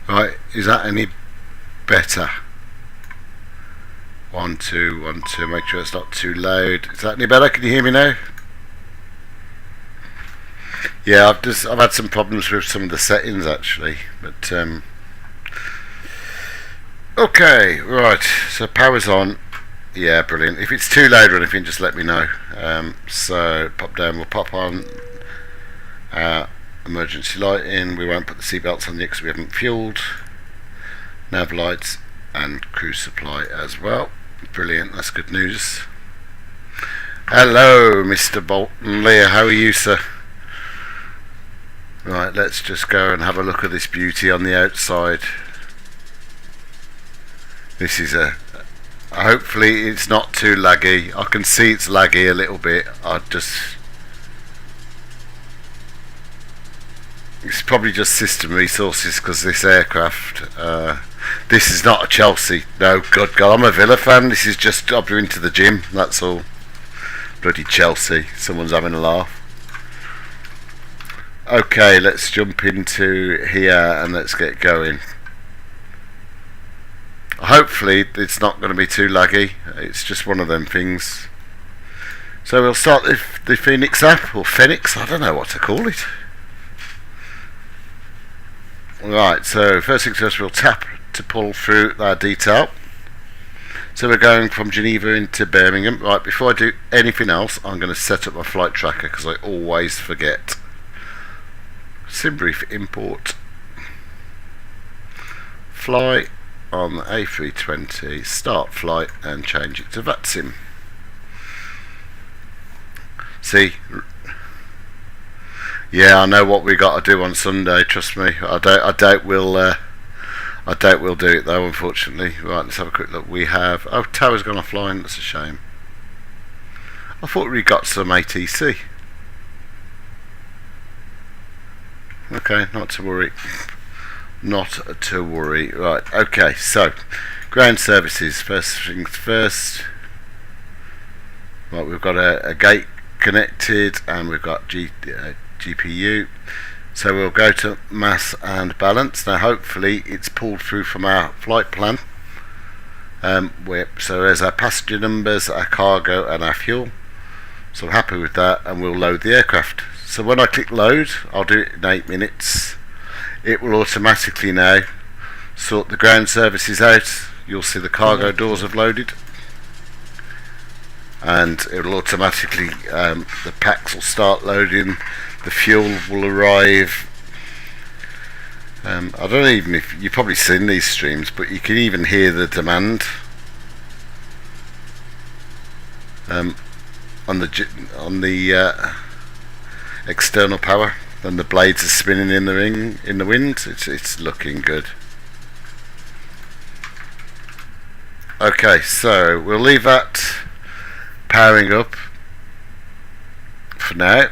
Right, is that any better? 1 2 1 2. Make sure it's not too loud. Is that any better? Can you hear me now? Yeah, I've had some problems with some of the settings actually, but okay, right. So power's on. Yeah, brilliant. If it's too loud or anything, just let me know. So pop down. We'll pop on. Emergency lighting. We won't put the seatbelts on yet because we haven't fueled. Nav lights and cruise supply as well. Brilliant, that's good news. Hello Mr. Bolton Lear, how are you, sir? Right, let's just go and have a look at this beauty on the outside. This is hopefully it's not too laggy. I can see it's laggy a little bit. It's probably just system resources because this aircraft, this is not a Chelsea. No, God, I'm a Villa fan. This is just I've been to the gym, that's all. Bloody Chelsea, someone's having a laugh. Okay, let's jump into here and let's get going. Hopefully it's not going to be too laggy. It's just one of them things. So we'll start the FENIX app, or FENIX, I don't know what to call it. Right, so first things first, we'll tap to pull through our detail. So we're going from Geneva into Birmingham. Right, before I do anything else, I'm going to set up my flight tracker because I always forget. SimBrief import. Fly on the A320, start flight and change it to Vatsim. See? Yeah, I know what we got to do on Sunday. Trust me. I doubt we'll do it though. Unfortunately. Right, let's have a quick look. We have. Oh, tower's gone offline. That's a shame. I thought we got some ATC. Okay, not to worry. Not to worry. Right. Okay. So, ground services. First things first. Right, we've got a gate connected, and we've got GPU. So we'll go to mass and balance. Now hopefully it's pulled through from our flight plan. So there's our passenger numbers, our cargo and our fuel. So I'm happy with that, and we'll load the aircraft. So when I click load, I'll do it in 8 minutes. It will automatically now sort the ground services out. You'll see the cargo doors have loaded, and it will automatically the packs will start loading. The fuel will arrive. I don't know even if you've probably seen these streams, but you can even hear the demand on the external power, and the blades are spinning in the wind. It's looking good. Okay, so we'll leave that powering up for now.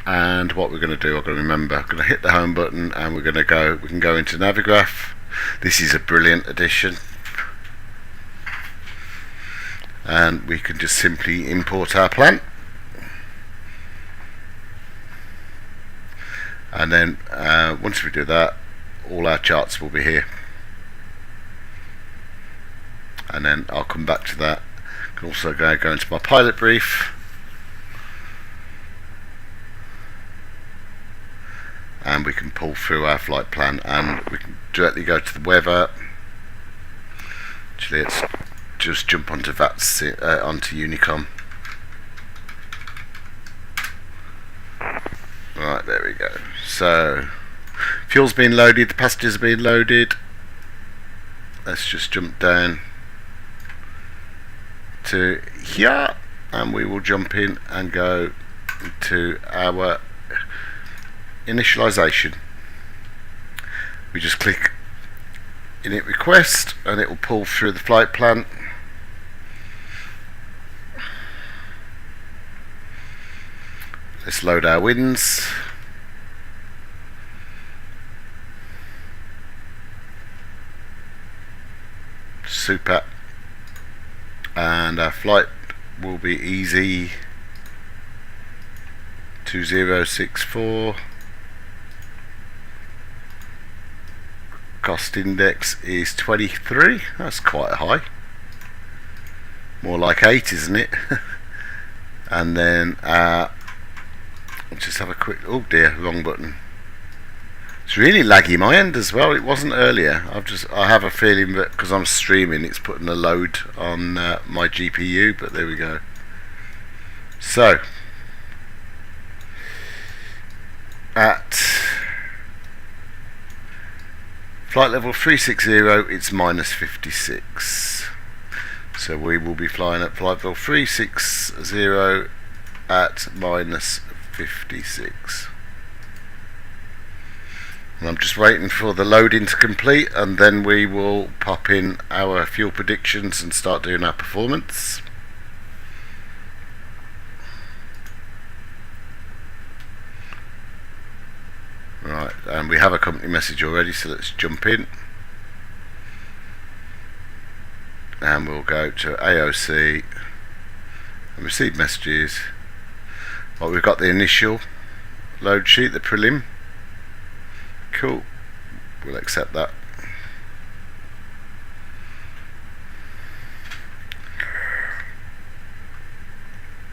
And what we're going to do, I've got to remember, I'm going to hit the home button, and we can go into Navigraph. This is a brilliant addition, and we can just simply import our plan. and then once we do that, all our charts will be here, and then I'll come back to that. I can also go into my pilot brief, and we can pull through our flight plan, and we can directly go to the weather. Actually, let's just jump onto Vatsim, onto Unicom. Right, there we go. So fuel's being loaded, the passengers are being loaded. Let's just jump down to here, and we will jump in and go to our initialization. We just click init request, and it will pull through the flight plan. Let's load our winds. Super. And our flight will be easy 2064. Cost index is 23. That's quite high. More like 8, isn't it? And then let's just have a quick, oh dear, wrong button. It's really laggy my end as well. It wasn't earlier. I have a feeling that because I'm streaming, it's putting a load on my GPU, but there we go. So at flight level 360, it's -56. So we will be flying at flight level 360 at -56. And I'm just waiting for the loading to complete, and then we will pop in our fuel predictions and start doing our performance. Right, and we have a company message already, so let's jump in. And we'll go to AOC and receive messages. Well, we've got the initial load sheet, the prelim. Cool, we'll accept that.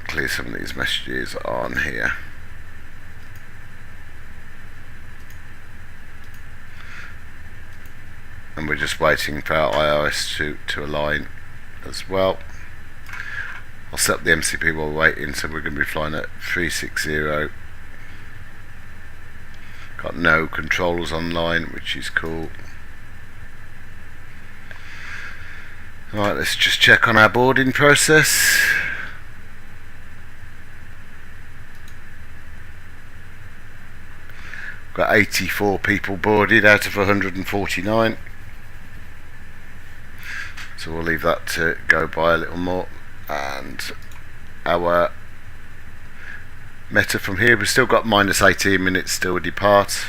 Clear some of these messages on here. And we're just waiting for our iOS to align as well. I'll set up the MCP while we're waiting, so we're going to be flying at 360. Got no controllers online, which is cool. Right, let's just check on our boarding process. Got 84 people boarded out of 149. So we'll leave that to go by a little more. And our meta from here, we've still got -18 minutes still to depart.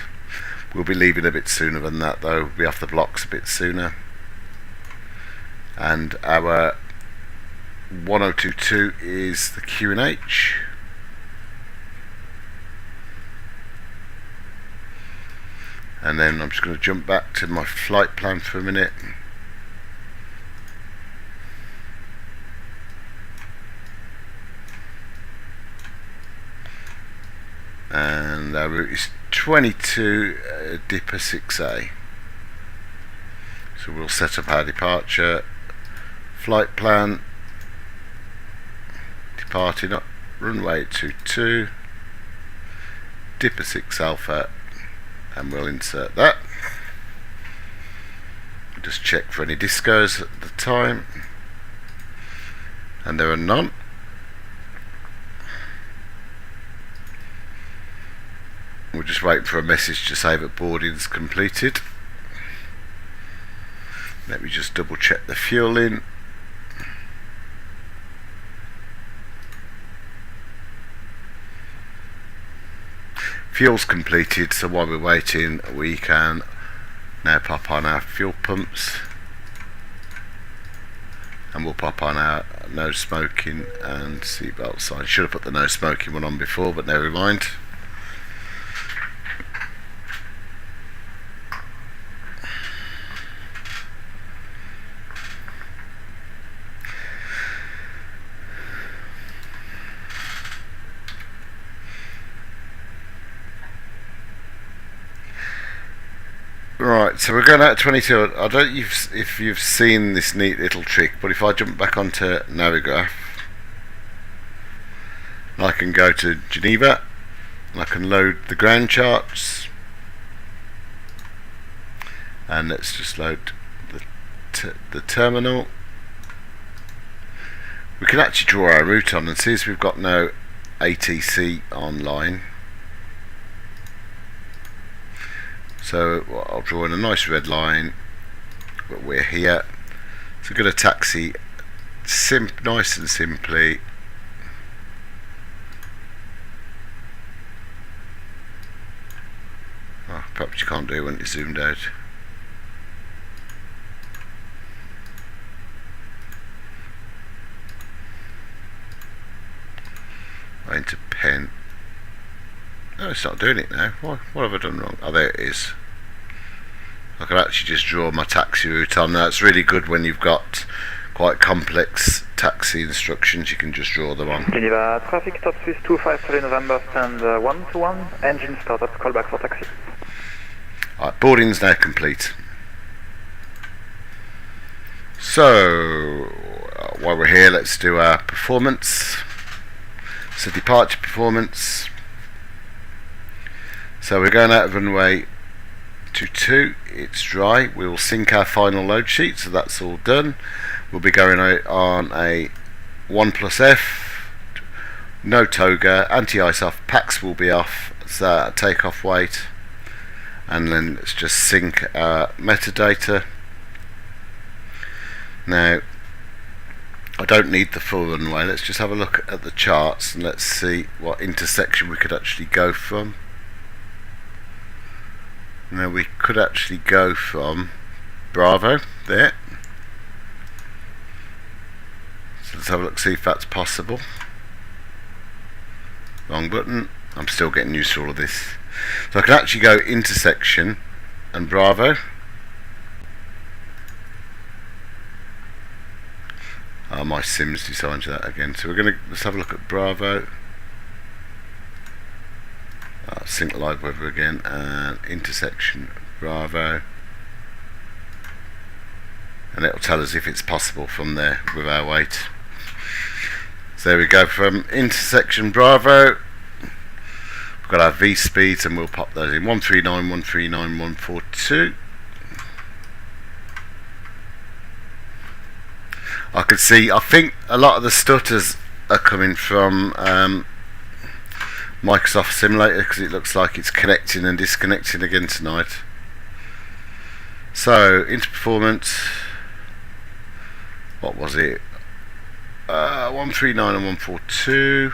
We'll be leaving a bit sooner than that though. We'll be off the blocks a bit sooner. And our 1022 is the QNH. And then I'm just going to jump back to my flight plan for a minute. And our route is 22 DIPIR 6A. So we'll set up our departure flight plan, departing up runway 22, DIPIR 6 Alpha, and we'll insert that. Just check for any discos at the time, and there are none. We're just waiting for a message to say that boarding's completed. Let me just double check the fuel in. Fuel's completed, so while we're waiting we can now pop on our fuel pumps, and we'll pop on our no smoking and seatbelt sign. Should have put the no smoking one on before, but never mind. Right, so we're going out at 22. I don't know if you've seen this neat little trick, but if I jump back onto Navigraph, I can go to Geneva, and I can load the ground charts, and let's just load the terminal. We can actually draw our route on and see as we've got no ATC online. So I'll draw in a nice red line, but we're here. So we're going to taxi nice and simply. Oh, perhaps you can't do it when it's zoomed out. Into pen. No, it's not doing it now. What have I done wrong? Oh, there it is. I can actually just draw my taxi route on. Now, it's really good when you've got quite complex taxi instructions. You can just draw them on. Geneva, traffic stop Swiss 25 November, stand 121, engine startup, call back for taxi. Alright, boarding's now complete. So, while we're here, let's do our performance. So, departure performance. So we're going out of runway 22, it's dry. We will sync our final load sheet, so that's all done. We'll be going out on a 1+F, no toga, anti-ice off, packs will be off, so takeoff weight, and then let's just sync our metadata. Now, I don't need the full runway, let's just have a look at the charts and let's see what intersection we could actually go from. Now we could actually go from Bravo there. So let's have a look, see if that's possible. Wrong button. I'm still getting used to all of this. So I can actually go intersection and Bravo. My sim's designed to that again. So let's have a look at Bravo. Sync live weather again, and intersection Bravo, and it'll tell us if it's possible from there with our weight. So there we go, from intersection Bravo. We've got our V speeds and we'll pop those in. 139, 139, 142. I can see, I think a lot of the stutters are coming from Microsoft Simulator, because it looks like it's connecting and disconnecting again tonight. So into performance, what was it, 139 and 142.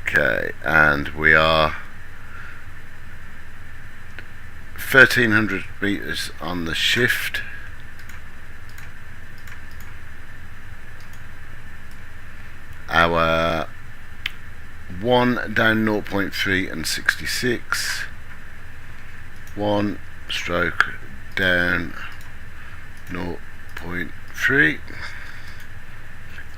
Okay, and we are 1300 meters on the shift. Our 1 down 0.3 and 66. 1 stroke down 0.3.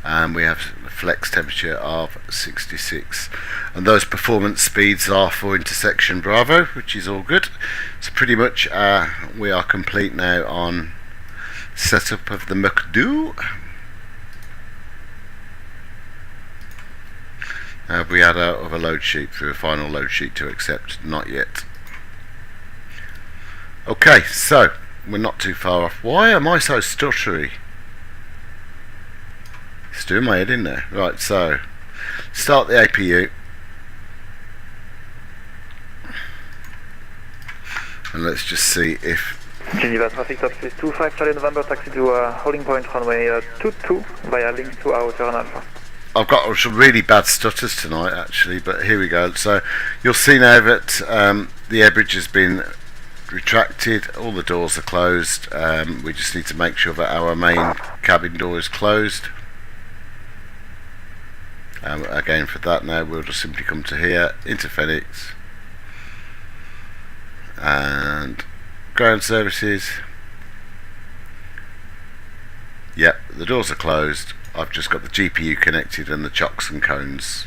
And we have a flex temperature of 66, and those performance speeds are for intersection Bravo, which is all good. So pretty much we are complete now on setup of the McDo. Have we had out of a load sheet through a final load sheet to accept? Not yet. Okay, so we're not too far off. Why am I so stuttery? It's doing my head in there. Right, so start the APU, and let's just see if Geneva traffic top Swiss 25 Charlie November, taxi to holding point runway 22 via link to our turn alpha. I've got some really bad stutters tonight actually, but here we go. So you'll see now that the air bridge has been retracted, all the doors are closed. We just need to make sure that our main cabin door is closed. Again, for that now we'll just simply come to here, into FENIX, and ground services, Yep, the doors are closed. I've just got the GPU connected and the chocks and cones.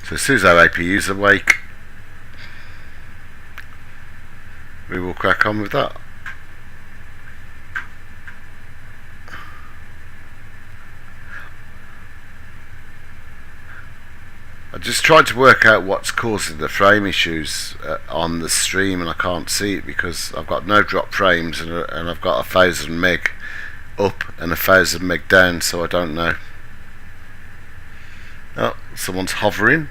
So as soon as our APU is awake, we will crack on with that. I just tried to work out what's causing the frame issues on the stream, and I can't see it because I've got no drop frames and I've got 1000 meg up and 1000 meg down, so I don't know. Oh, someone's hovering.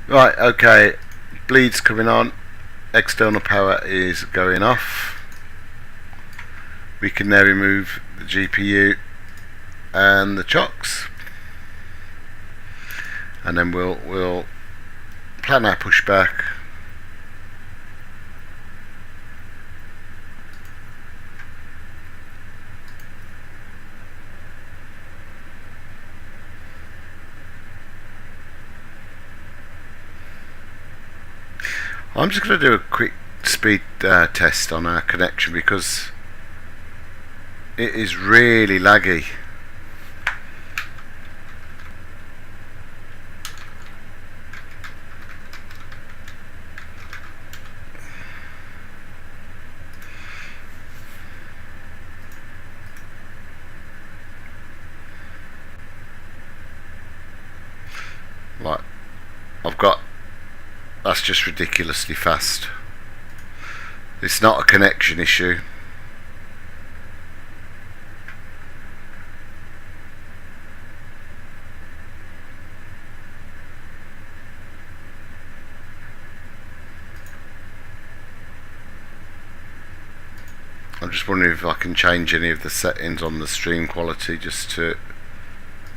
Right, okay, bleed's coming on, external power is going off. We can now remove the GPU and the chocks, and then we'll plan our pushback. I'm just going to do a quick speed test on our connection because it is really laggy. Like, that's just ridiculously fast. It's not a connection issue. I'm just wondering if I can change any of the settings on the stream quality just to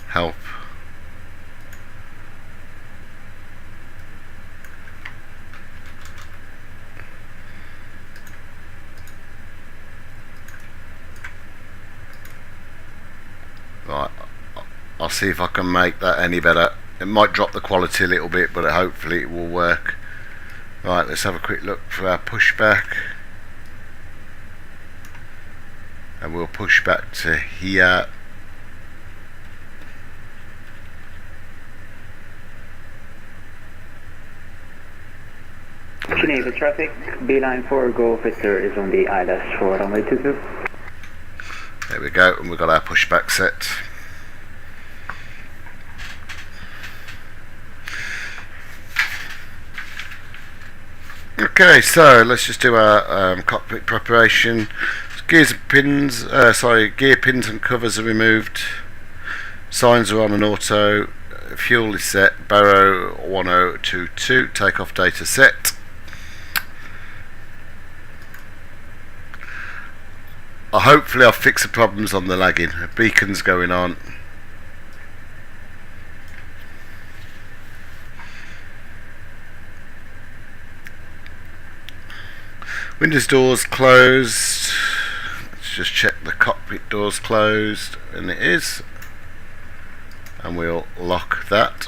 help. Right, I'll see if I can make that any better. It might drop the quality a little bit, but hopefully it will work. Right, let's have a quick look for our pushback. And we'll push back to here. Geneva traffic, B-line 4, go officer is on the ILS for runway 22. There we go, and we've got our pushback set. Okay, so let's just do our cockpit preparation. Gears and pins, gear pins and covers are removed. Signs are on an auto. Fuel is set. Barrow 1022. Takeoff data set. Hopefully I'll fix the problems on the lagging. Beacon's going on. Windows doors closed. Let's just check the cockpit doors closed, and it is. And we'll lock that.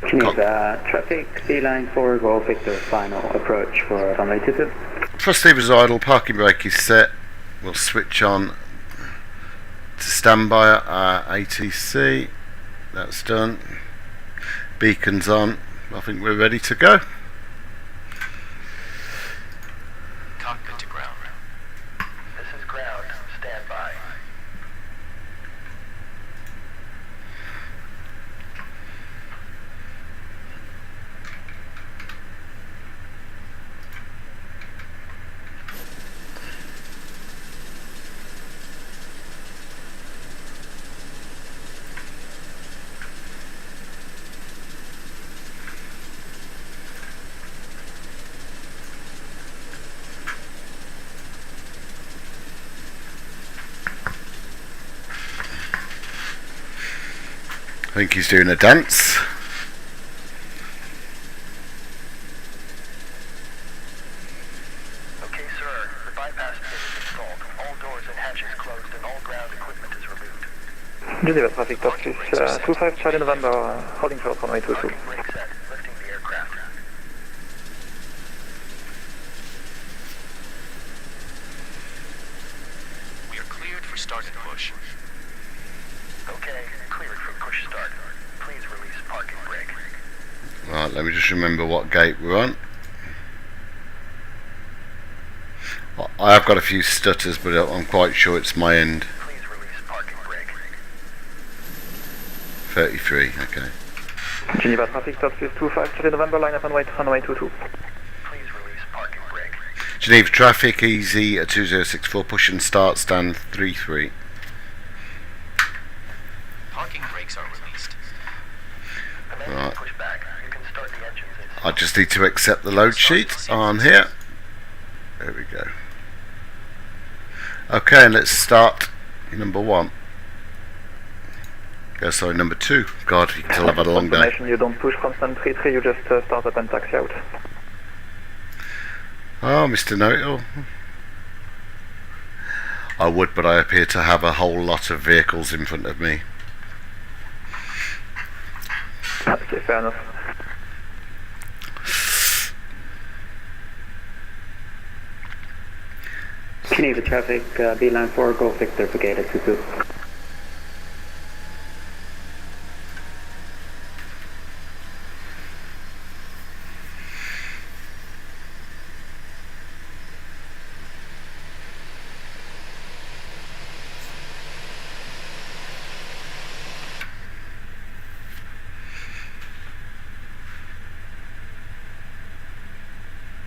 Geneva traffic, B-line 4, go Victor, final approach for runway 22. Thrust lever is idle, parking brake is set. We'll switch on to standby our ATC. That's done. Beacon's on. I think we're ready to go. Cockpit to ground. This is ground. Stand by. I think he's doing a dance. Okay, sir. The bypass pin is installed. All doors and hatches Geneva traffic, Top Swiss 25 Charlie November, holding short runway 22. Parking brake set. Lifting the aircraft. We are cleared for start and push. Okay, cleared for push start. Please release parking brake. Right, let me just remember what gate we're on. I have got a few stutters, but I'm quite sure it's my end. Please release parking brake. 33, okay. Geneva traffic, Top Swiss 25 Charlie November, line up and wait, runway 22. Please release parking brake. Geneva traffic, easy at 2064, push and start, stand 33. Parking brakes are released. Commencing Right. pushback. You can start the engines. I just need to accept the load sheet on here. There we go. Okay, and let's start number 1. Oh, sorry, number 2. God, you can tell I've had a long day. Confirmation, you don't push constant 33, you just start up and taxi out. Oh, Mr. Know-it-all. I would, but I appear to have a whole lot of vehicles in front of me. Okay, fair enough. Geneva traffic, B-line 4, Golf Victor for gate at 22.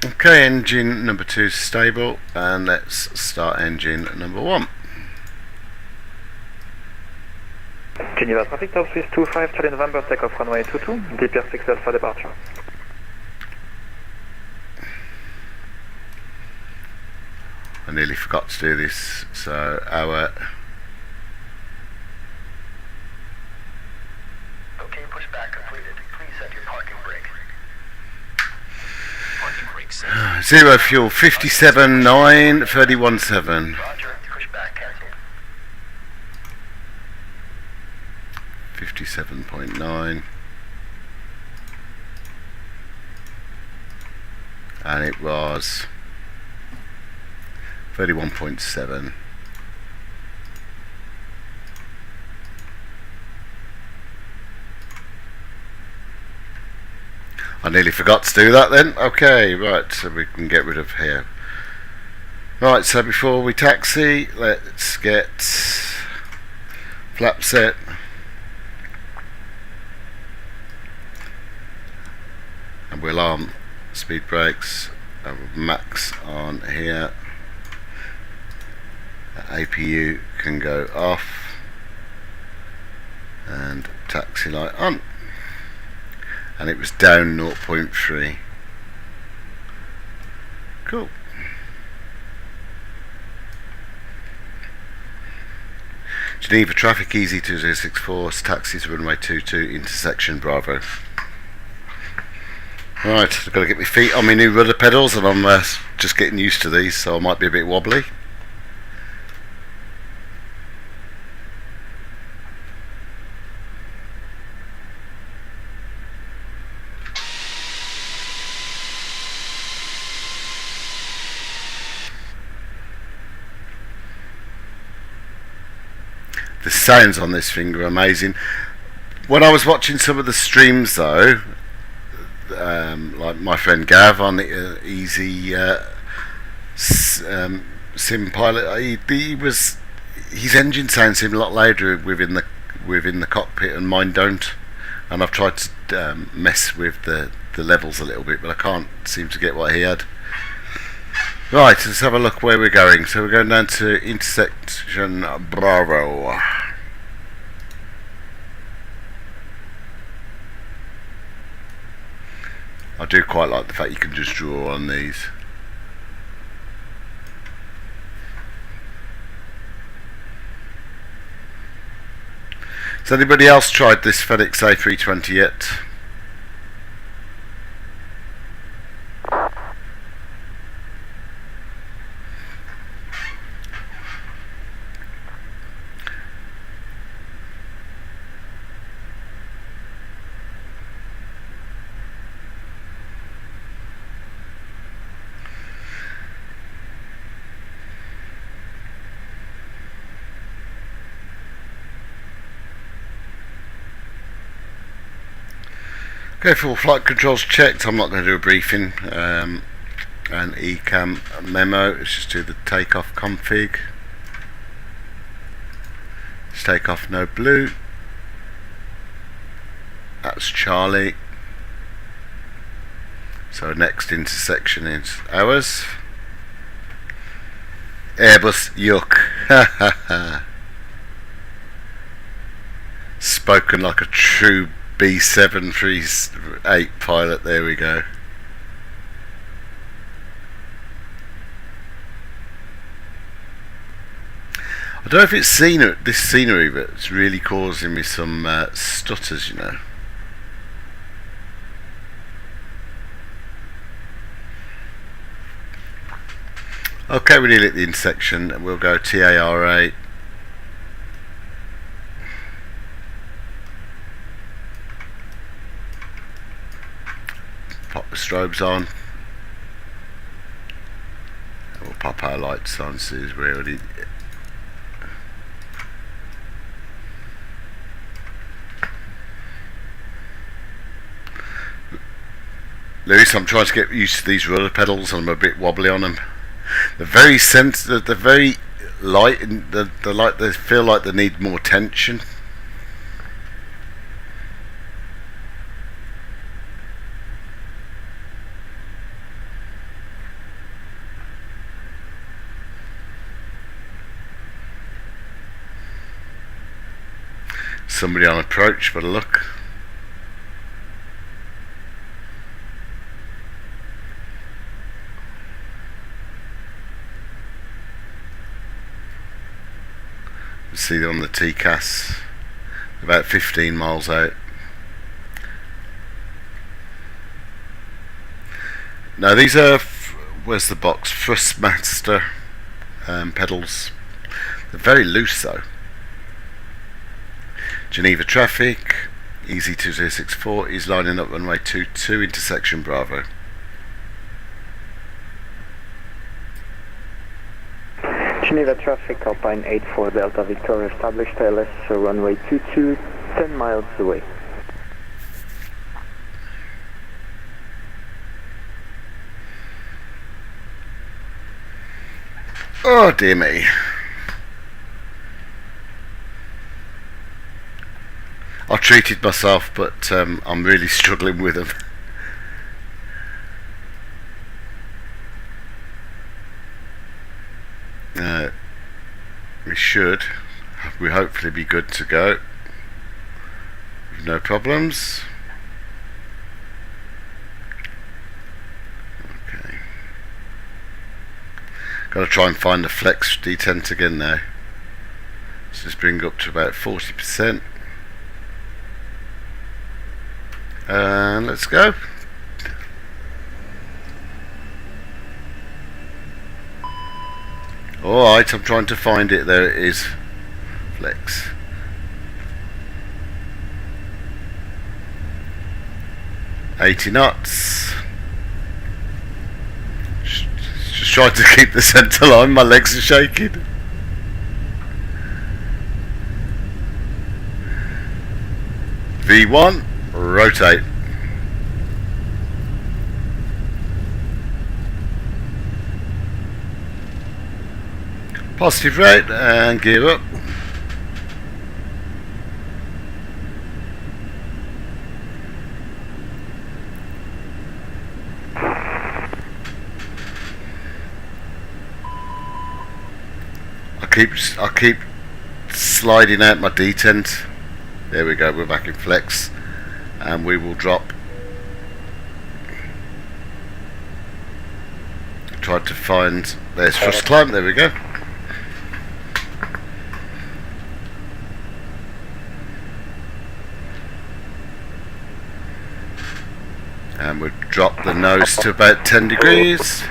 Okay, engine number 2 is stable, and let's start engine number 1. Geneva traffic, Top Swiss 25 Charlie November, takeoff runway 22, DIPIR 6 Alpha departure. I nearly forgot to do this, so our Okay, pushback completed. Please set your parking brake. Parking brakes set. 0 fuel 57.9 31.7. Roger. Pushback cancelled. 57.9, and it was 31.7. I nearly forgot to do that then. Okay, right, so we can get rid of here. Right, so before we taxi, let's get flap set. And we'll arm speed brakes, max on here. The APU can go off, and taxi light on, and it was down 0.3. Cool. Geneva traffic, easy 2064, taxi to runway 22, intersection Bravo. Right, I've got to get my feet on my new rudder pedals, and I'm just getting used to these, so I might be a bit wobbly. The sounds on this thing are amazing. When I was watching some of the streams though, like my friend Gav on the Sim Pilot, his engine sounds seem a lot louder within the cockpit, and mine don't. And I've tried to mess with the levels a little bit, but I can't seem to get what he had. Right, let's have a look where we're going. So we're going down to intersection Bravo. I do quite like the fact you can just draw on these. Has anybody else tried this FENIX A320 yet? Okay, full flight controls checked. I'm not going to do a briefing and ECAM memo. Let's just do the takeoff config. Let's take off no blue. That's Charlie. So next intersection is ours. Airbus yuck. Spoken like a true B738 pilot. There we go. I don't know if it's this scenery, but it's really causing me some stutters, you know. Okay, we're nearly at the intersection, and we'll go TAR8. Pop the strobes on. And we'll pop our lights on, so we're already... Lewis, I'm trying to get used to these rudder pedals and I'm a bit wobbly on them. They're very sensitive, they're very light, and they're like, they feel like they need more tension. Somebody on approach, but a look. See on the TCAS, about 15 miles out. Now these are, where's the box? Thrustmaster pedals. They're very loose though. Geneva traffic, EZ2064 is lining up runway 22 intersection Bravo. Geneva traffic, Alpine 84 Delta Victoria established ALESO runway 22, 10 miles away. Oh dear me. I treated myself, but I'm really struggling with them. We hopefully be good to go. No problems. Okay. Gotta try and find the flex detent again now. Let's just bring up to about 40%. And let's go. Alright, I'm trying to find it. There it is. Flex. $80 knots. Just trying to keep the centre line. My legs are shaking. V1, rotate. Positive rate and gear up. I keep sliding out my detent. There we go, we're back in flex, and we will drop. Tried to find, there's thrust climb, there we go. And we'll drop the nose to about 10 degrees.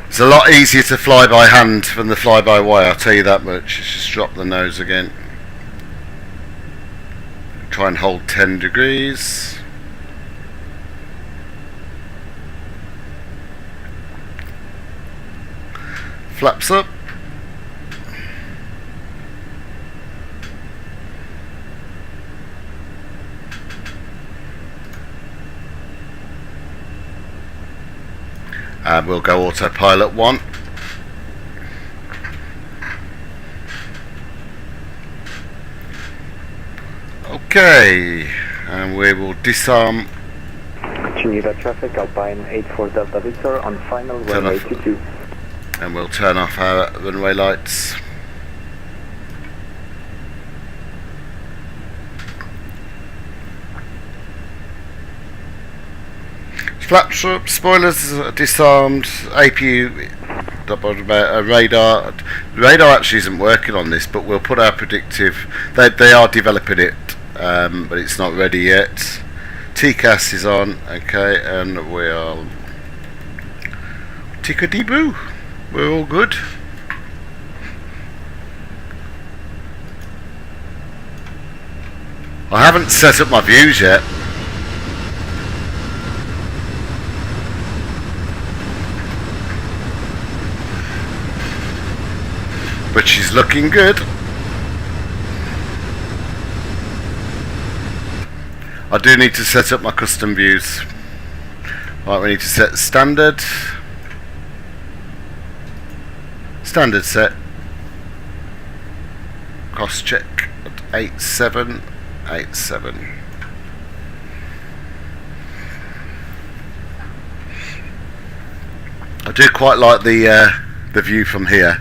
It's a lot easier to fly by hand than the fly by wire, I'll tell you that much. Just drop the nose again. Try and hold 10 degrees. Flaps up. We'll go autopilot 1. Okay, and we will disarm. Geneva traffic, Alpine 84 Delta Victor on final Turn runway off. 22. And we'll turn off our runway lights. Flaps up, spoilers are disarmed, APU, radar. The radar actually isn't working on this, but we'll put our predictive. They are developing it, but it's not ready yet. TCAS is on, okay, and we are tickety-boo. We're all good. I haven't set up my views yet. But she's looking good. I do need to set up my custom views. Right, we need to set standard. Standard set. Cross check at 8787. I do quite like the view from here.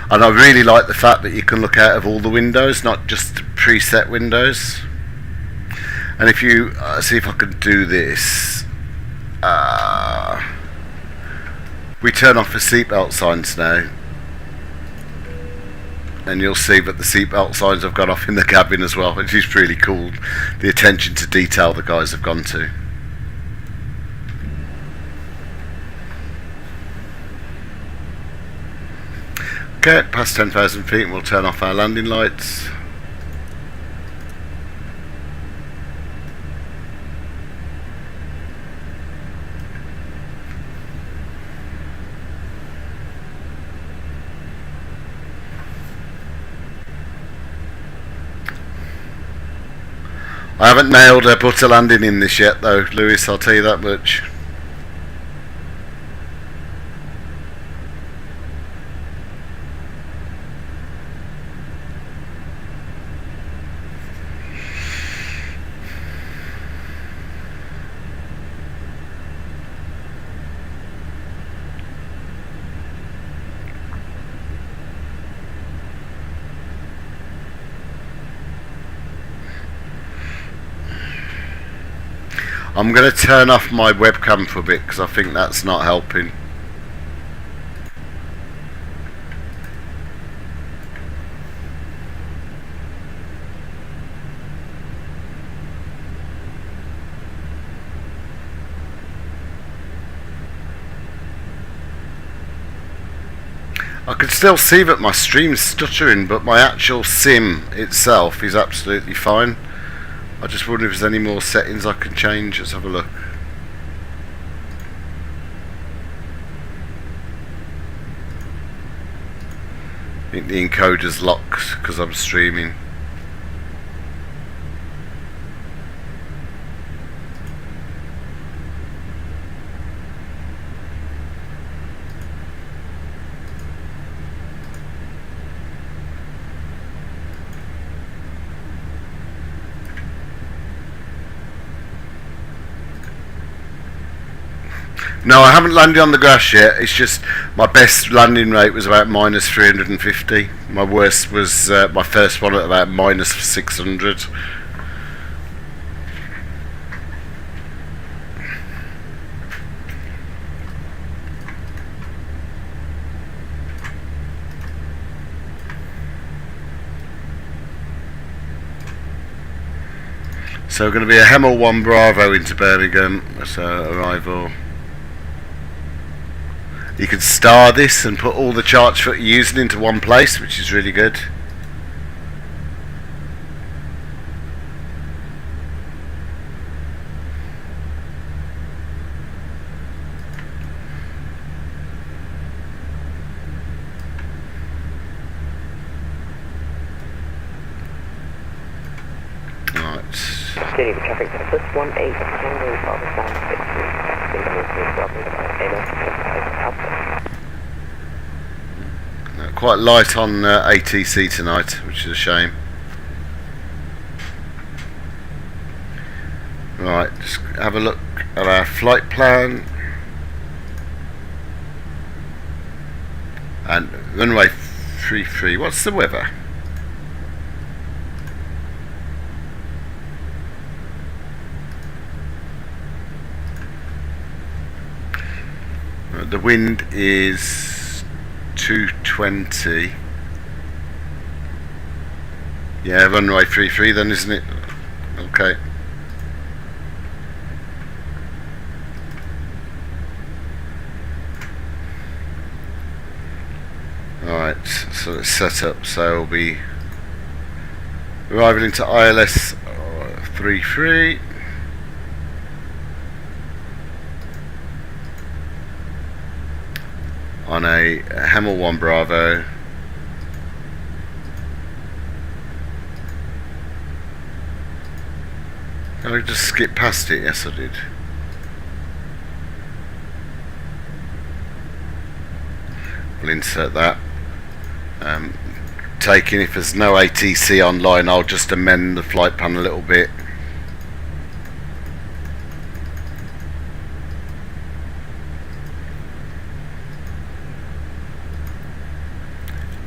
And I really like the fact that you can look out of all the windows, not just preset windows. And if you see if I can do this, we turn off the seatbelt signs now, and you'll see that the seatbelt signs have gone off in the cabin as well, which is really cool. The attention to detail the guys have gone to. Okay, past 10,000 feet, and we'll turn off our landing lights. I haven't nailed a butter landing in this yet though, Lewis, I'll tell you that much. I'm going to turn off my webcam for a bit because I think that's not helping. I can still see that my stream's stuttering, but my actual SIM itself is absolutely fine. I just wonder if there's any more settings I can change. Let's have a look. I think the encoder's locked because I'm streaming. No, I haven't landed on the grass yet. It's just my best landing rate was about minus 350. My worst was my first one at about minus 600. So we're going to be a HEMEL 1 Bravo into Birmingham. That's our arrival. You can star this and put all the charts that you're using into one place, which is really good. Geneva traffic, first 18 Tango, Father Sam 6. Quite light on ATC tonight, which is a shame. Right, just have a look at our flight plan. And runway 33, what's the weather? The wind is 220. Yeah, runway 33 then, isn't it? Okay. Alright, so it's set up, so we'll be arriving into ILS 33. On a HEMEL 1 Bravo. Can I just skip past it? Yes, I did. We'll insert that. Taking, if there's no ATC online, I'll just amend the flight plan a little bit.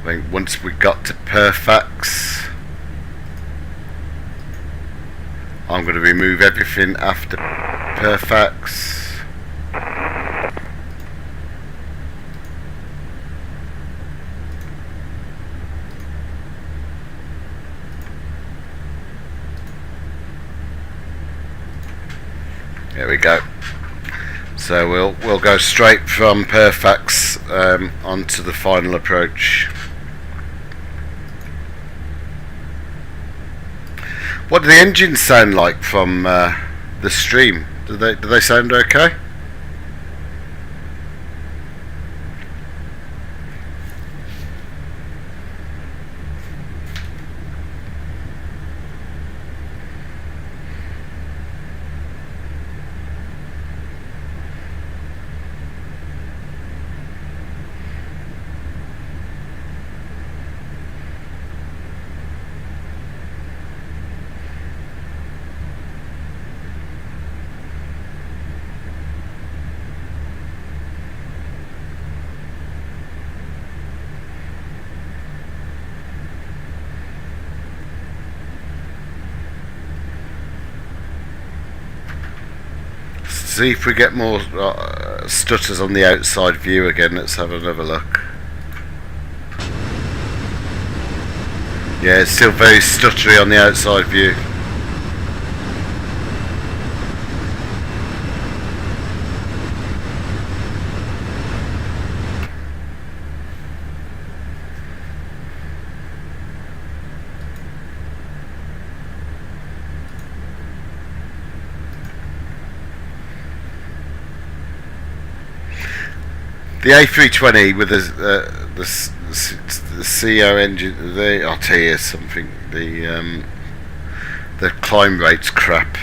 I think once we got to Perfax, I'm going to remove everything after Perfax. There we go. So we'll go straight from Perfax onto the final approach. What do the engines sound like from the stream? Do they sound okay? See if we get more stutters on the outside view again. Let's have another look. Yeah, it's still very stuttery on the outside view. The A320 with the CO engine, I'll tell you something. The climb rate's crap.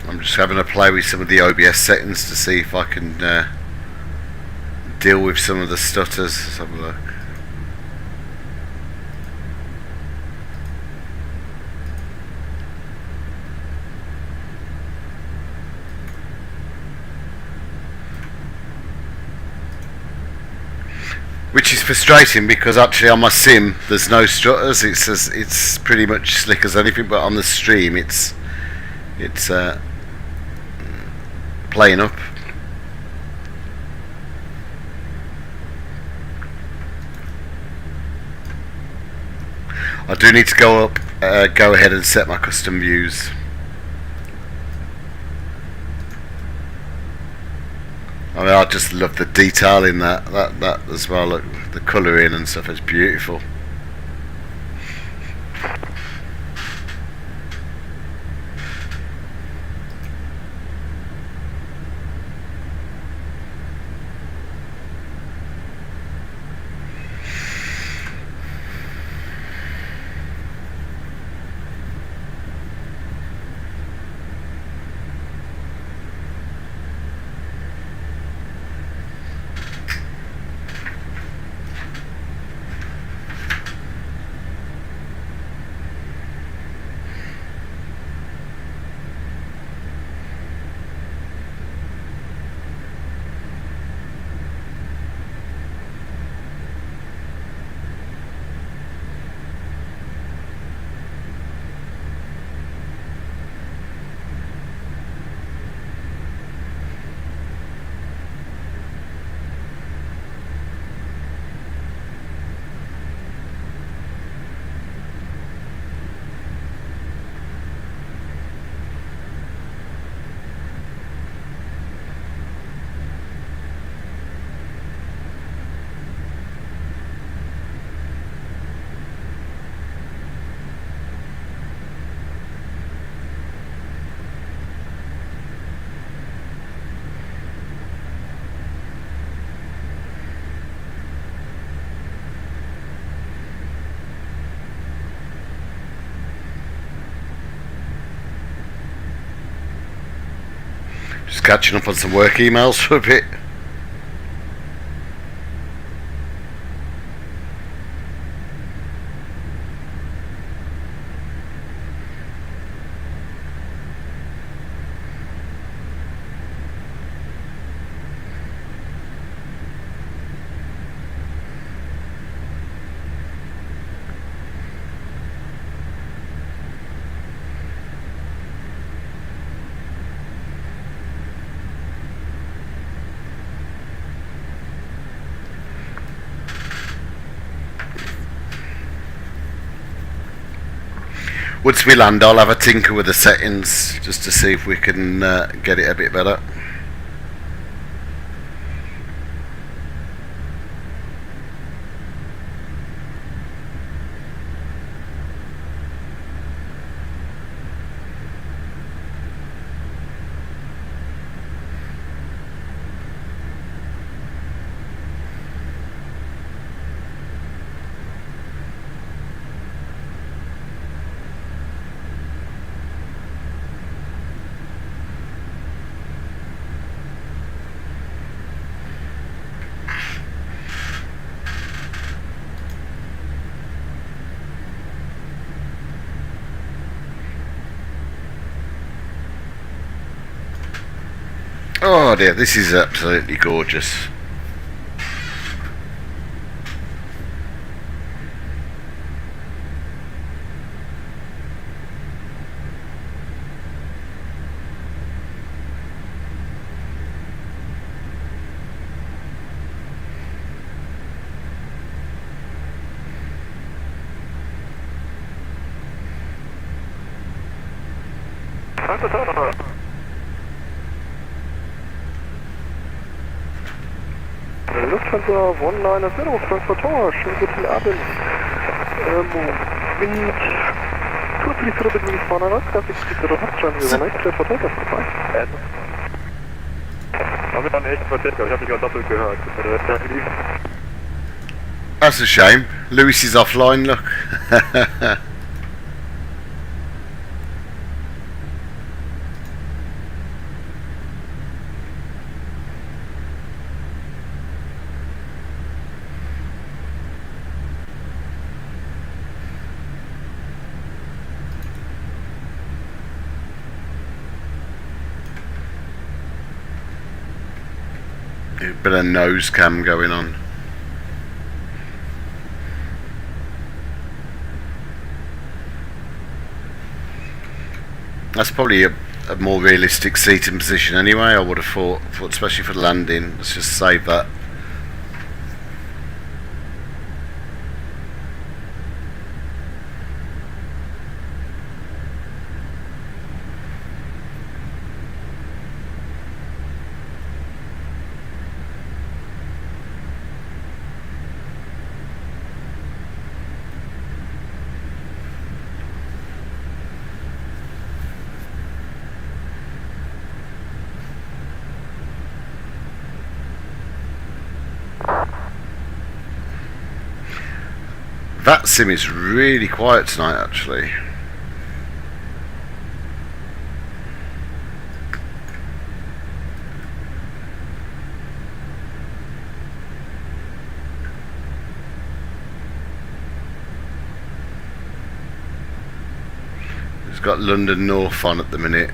I'm just having a play with some of the OBS settings to see if I can deal with some of the stutters. Let's have a look. Which is frustrating because actually on my sim there's no strutters. It's pretty much slick as anything, but on the stream it's playing up. I do need to go ahead and set my custom views. I mean, I just love the detail in that as well. Look, the colouring and stuff is beautiful. Just catching up on some work emails for a bit. Once we land, I'll have a tinker with the settings just to see if we can get it a bit better. Oh dear, this is absolutely gorgeous. Lufthansa One-Liner Transporteur, schönen guten Abend. Wind 234 Wiesbaden Traffic Speed Hotline, wir waren echt Vertreter vorbei. Haben wir dann echt Vertreter, ich habe mich gerade doppelt gehört. That's a shame. Lewis is offline, look. A bit of nose cam going on. That's probably a more realistic seating position anyway, I would have thought, especially for landing. Let's just save that. Vatsim is really quiet tonight, actually. It's got London North on at the minute.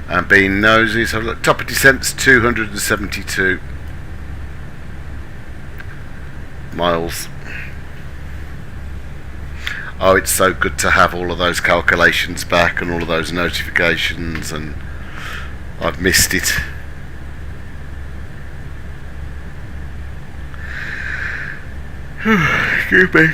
And being nosy, so look, top of descent's 272 miles. Oh, it's so good to have all of those calculations back and all of those notifications, and I've missed it. Excuse me.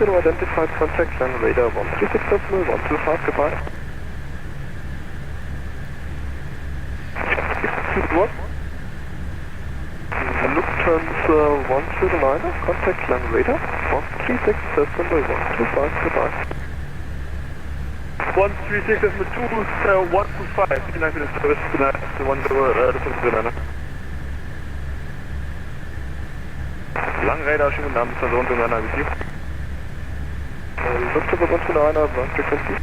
Identified contact land radar 136.0, 125, goodbye. What? Look turns 139, contact land radar 136.0, 125, goodbye. 136.2, 125, vielen Dank für den Service, das Langradar, schönen guten Abend, Person, den Männer, wie viel? Lufthansa 129, Frequency.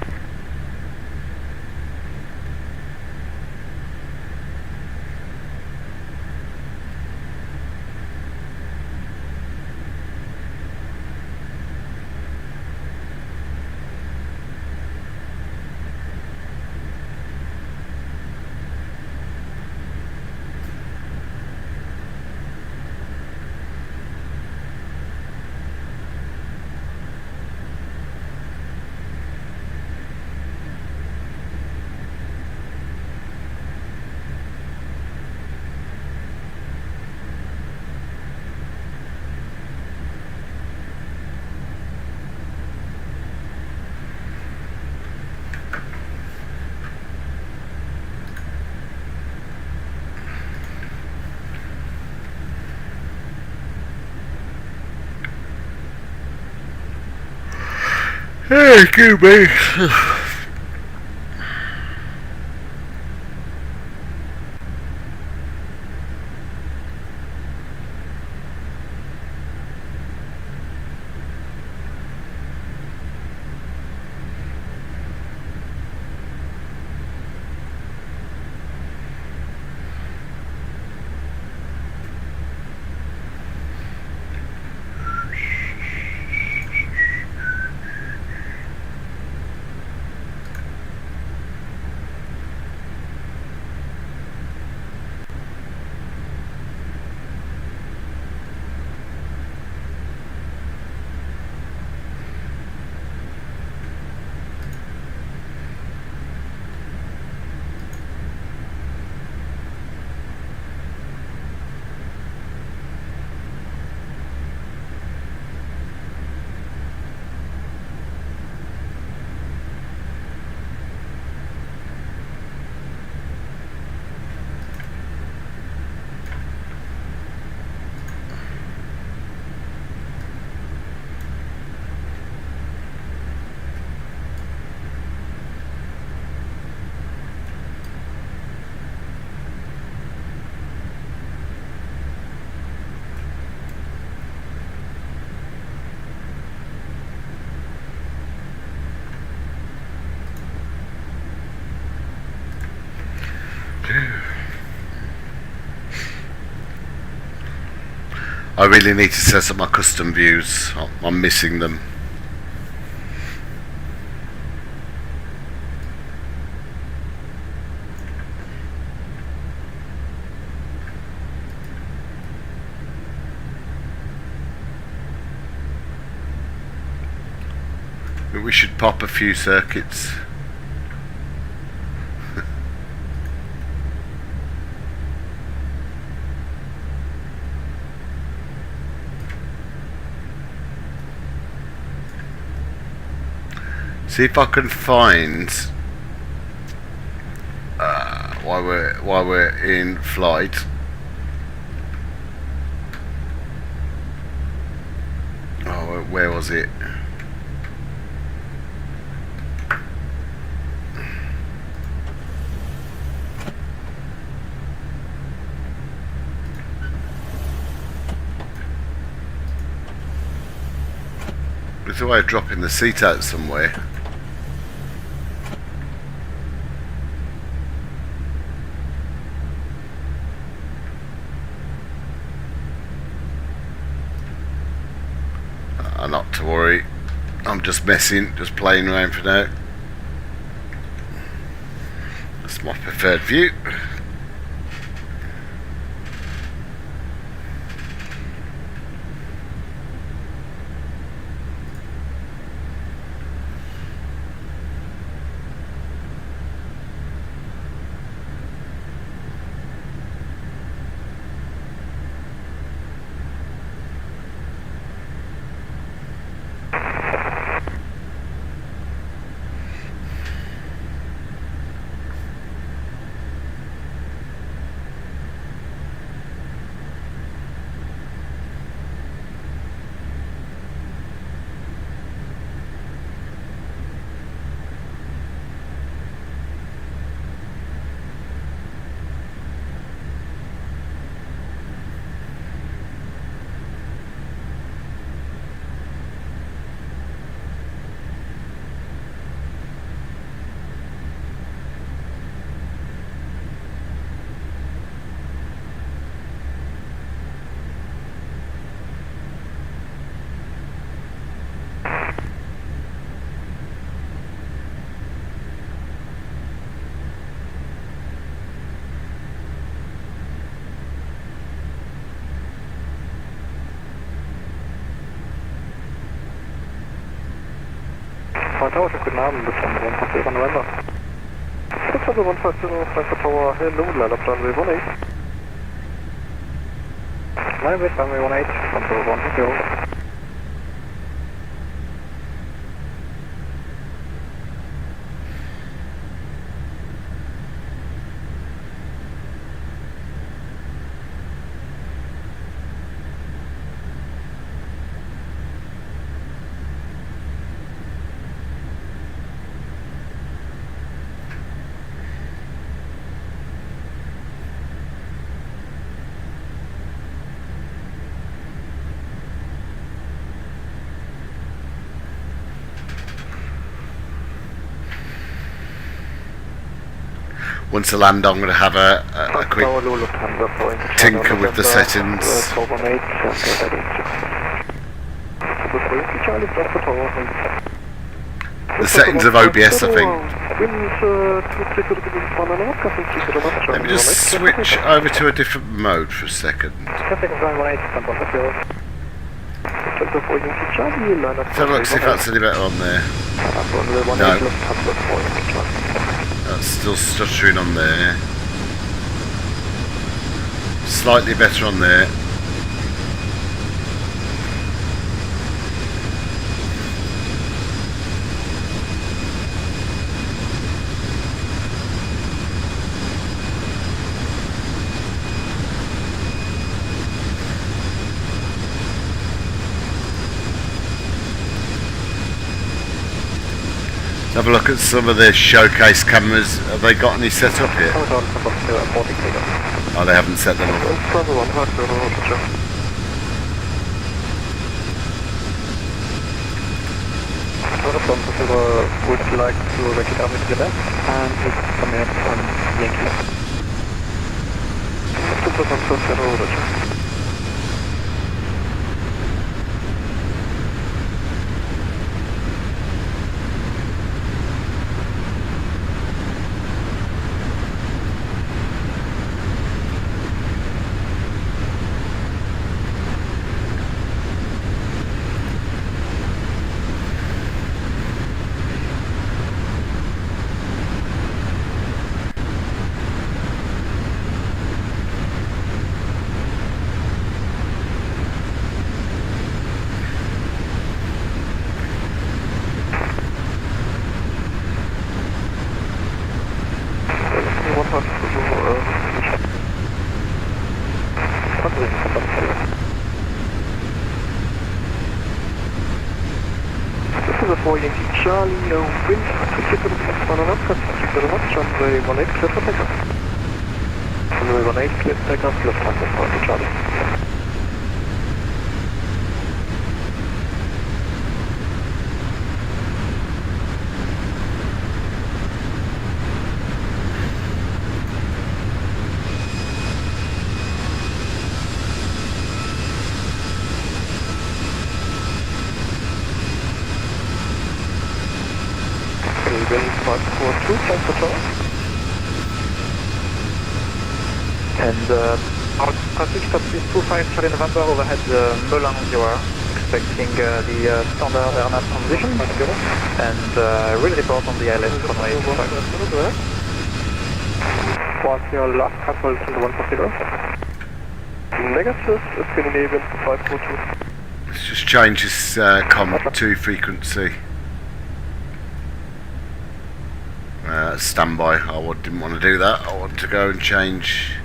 Hey, excuse me. I really need to set up my custom views. I'm missing them. We should pop a few circuits. See if I can find while we're in flight. Oh, where was it? There's a way of dropping the seat out somewhere. Not to worry, I'm just messing, just playing around for now. That's my preferred view. Tower, guten Abend, bis zum Passagier November. 651 Tower, hello, Lala runway 18. Runway 18, control 1, Once I land, I'm going to have a quick tinker with the settings. The settings of OBS, I think. Let me just switch over to a different mode for a second. So look, see if that's any better on there. No. That's still stuttering on there. Slightly better on there. Have a look at some of the showcase cameras. Have they got any set up yet? Oh, they haven't set them up. Would like to wreck it out with the left and come in on Yankee. Charlie, wind 240 thank you very much, runway 18 clear for takeoff. Runway 18 clear for takeoff, Lufthansa for Charlie. Wind 542, thanks for Charlie. And our traffic stop is 25 Charlie November overhead Melun. You are expecting the standard airline transition. And will report on the ILS runway 25. What's your last couple to the 140? Negative, Scandinavian 542. Let's just change this COM2 frequency. Standby. I didn't want to do that. I want to go and change.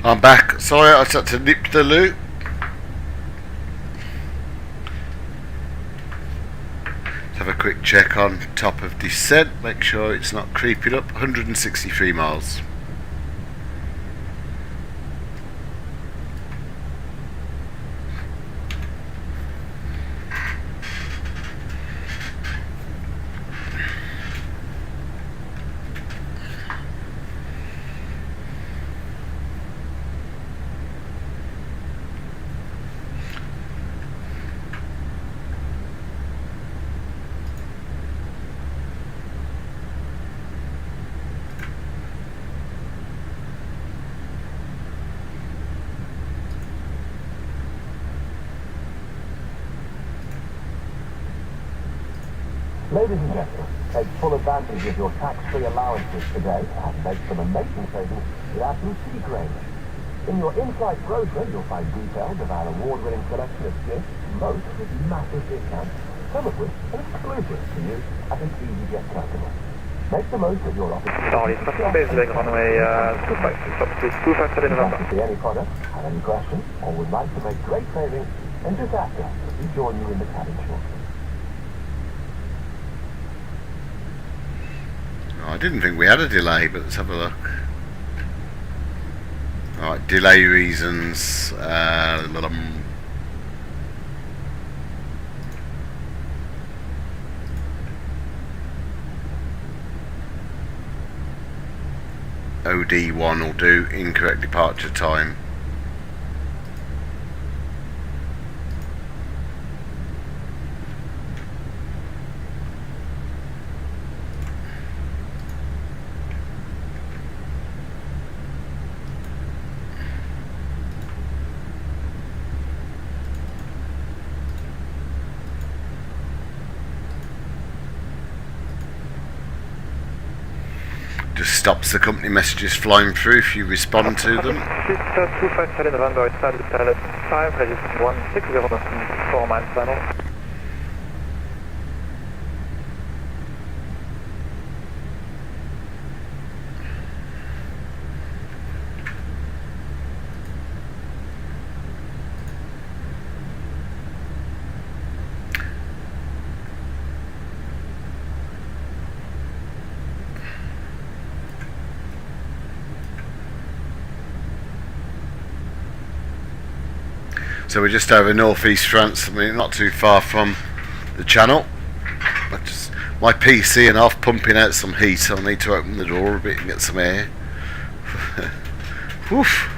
I'm back. Sorry, I had to nip the loop. Let's have a quick check on top of descent. Make sure it's not creeping up. 163 miles. Ladies and gentlemen, take full advantage of your tax-free allowances today and make some amazing savings with our Blue Sea range. In your in-flight brochure, you'll find details of our award-winning selection of gifts, most with massive discounts, some of which are exclusive to you as an Easyjet customer. Make the most of your opportunity. Charlie, base leg runway 25 November. See any product, have any questions, or would like to make great savings, then just ask us. We join you in the cabin shortly. I didn't think we had a delay, but let's have a look. Alright, delay reasons. OD1 will do, incorrect departure time. Just stops the company messages flying through if you respond to them. 25 November, it's started at 5, register 1609, 4 miles final. So we're just over northeast France, I mean not too far from the channel. My PC and off pumping out some heat, so I need to open the door a bit and get some air. Woof.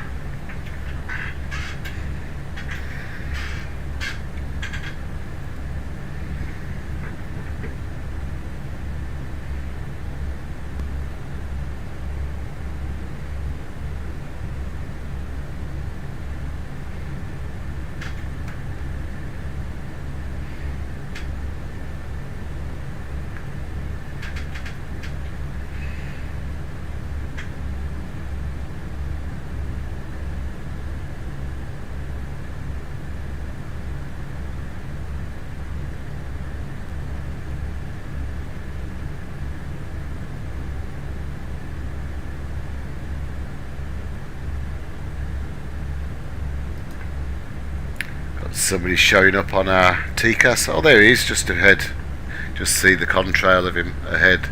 Somebody's showing up on our TCAS. Oh, there he is, just ahead. Just see the contrail of him ahead.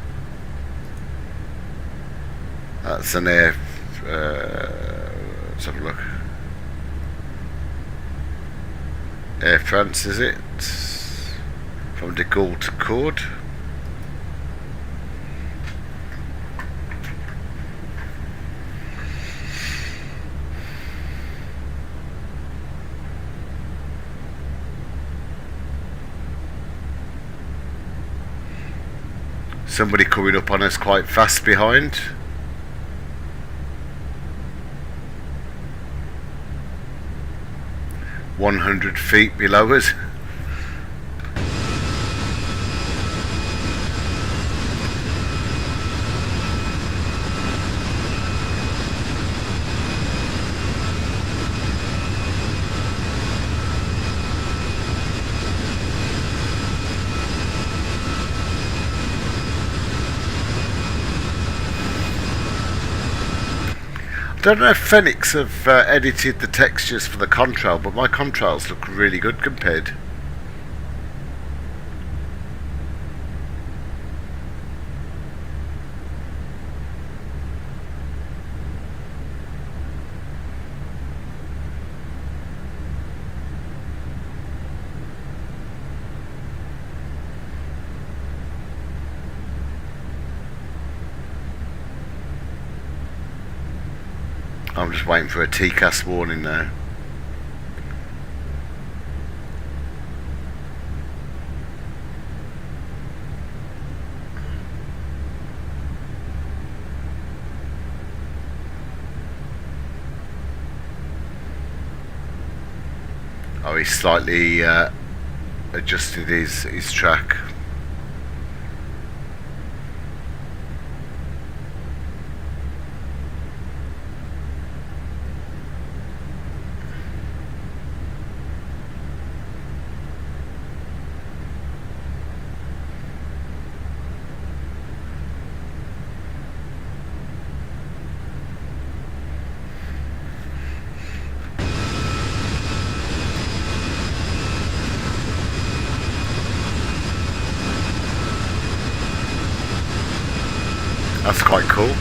That's an air. Let's have a look. Air France, is it? From De Gaulle to Cord. Somebody coming up on us quite fast behind. $100 below us. Don't know if FENIX have edited the textures for the contrail, but my contrails look really good compared. I'm just waiting for a TCAS warning now. Oh, he's slightly adjusted his track. That's quite cool.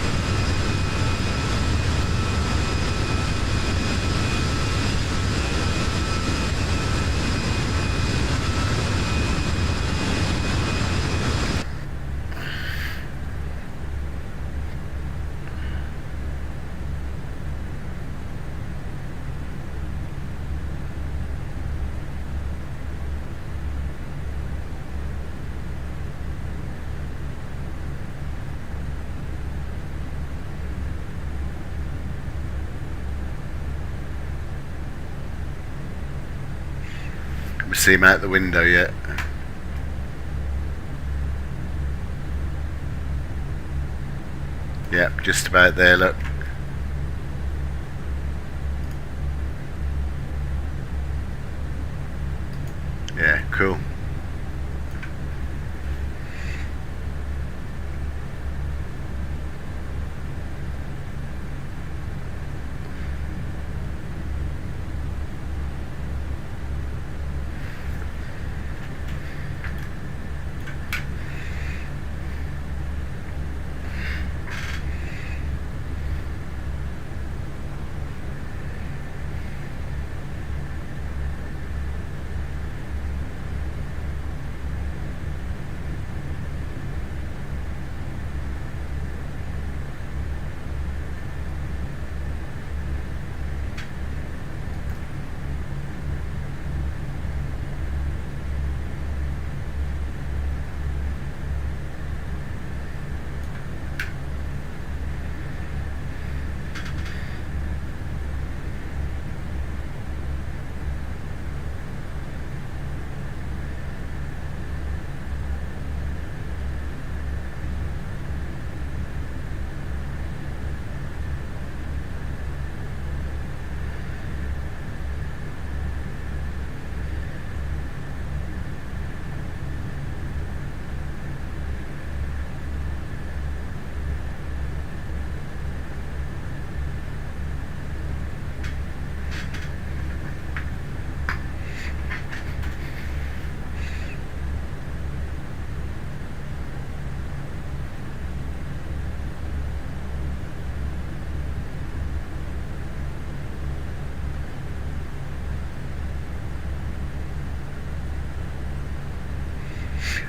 See him out the window yet. Yep, just about there, look. Yeah, cool.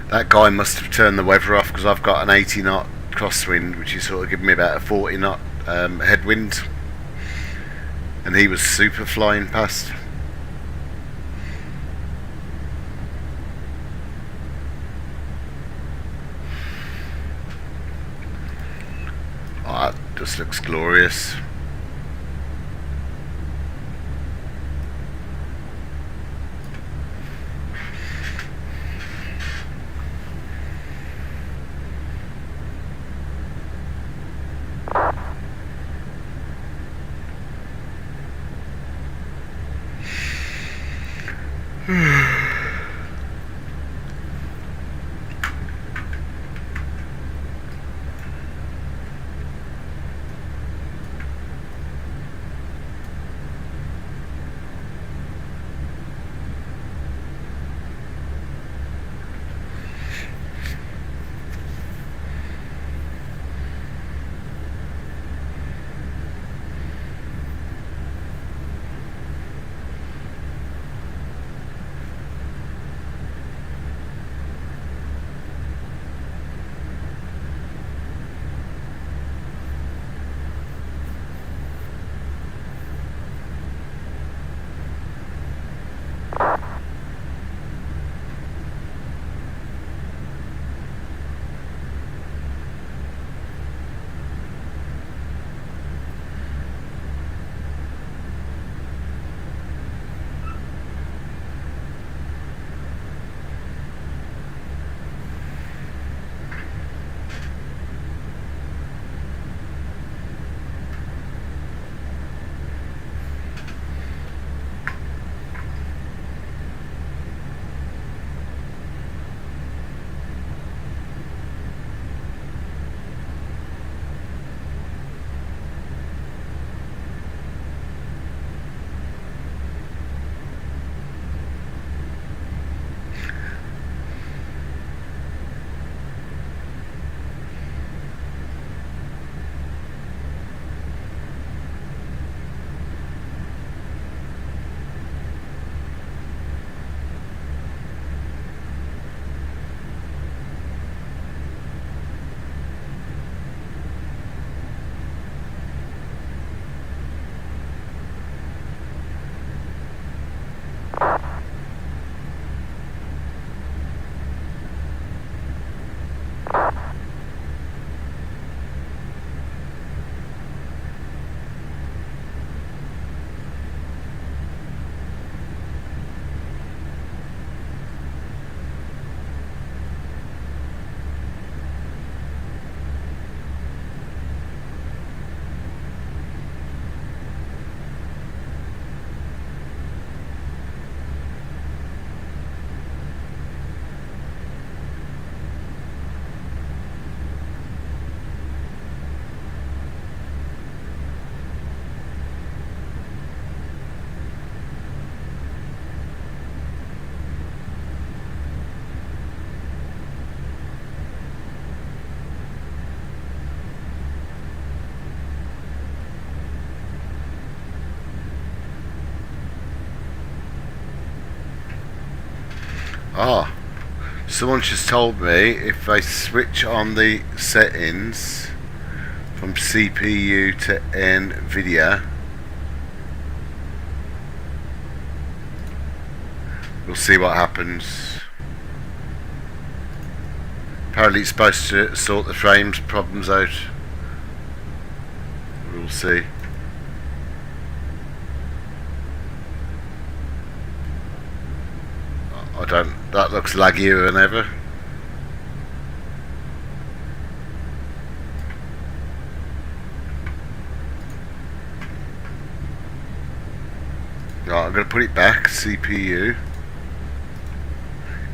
That guy must have turned the weather off because I've got an 80 knot crosswind, which is sort of giving me about a 40 knot headwind, and he was super flying past. Oh, that just looks glorious. Ah, someone just told me if I switch on the settings from CPU to NVIDIA, we'll see what happens. Apparently it's supposed to sort the frames problems out. We'll see. I don't, that looks laggier than ever. Right, I'm going to put it back, CPU.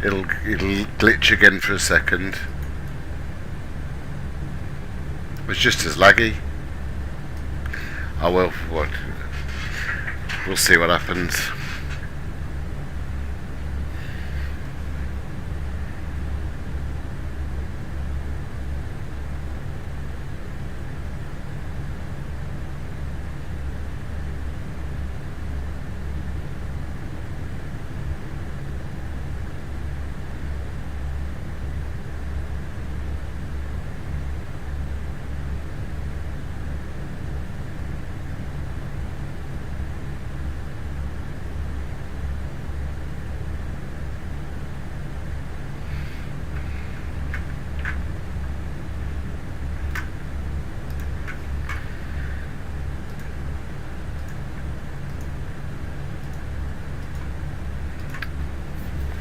It'll glitch again for a second. It's just as laggy. Oh well, what? We'll see what happens.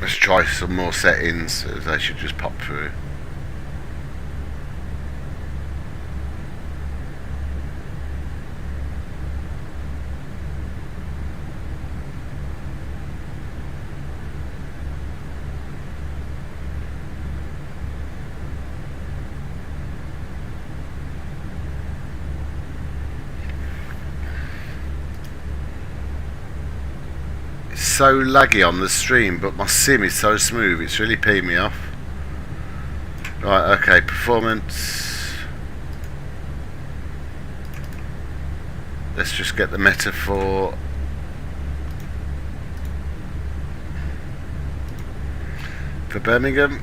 Let's try some more settings. They should just pop through. So laggy on the stream, but my sim is so smooth, it's really peeing me off. Right, okay, performance. Let's just get the metaphor. For Birmingham.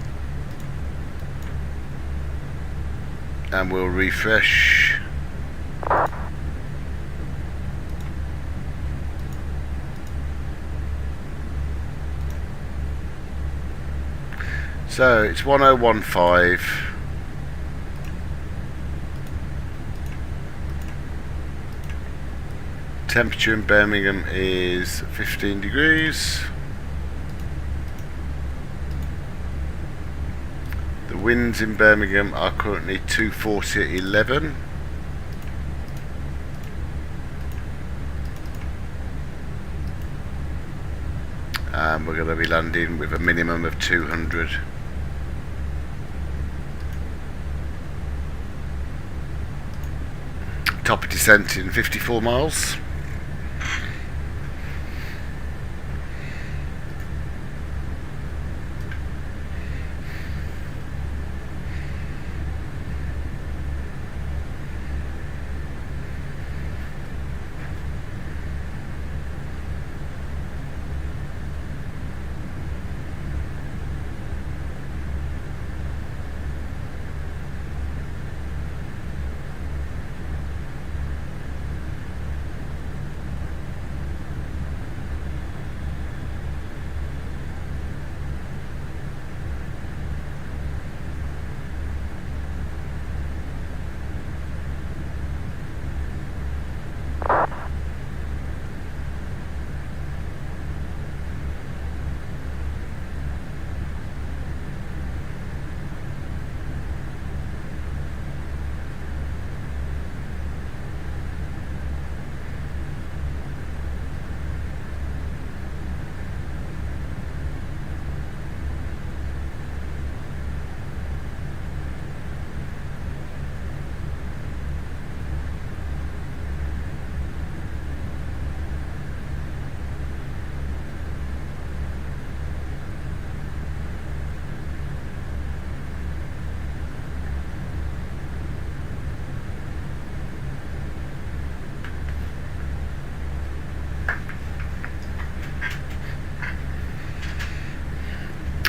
And we'll refresh. So it's 1015. Temperature in Birmingham is 15 degrees. The winds in Birmingham are currently 240 at 11. And we're going to be landing with a minimum of 200. Top of descent in 54 miles.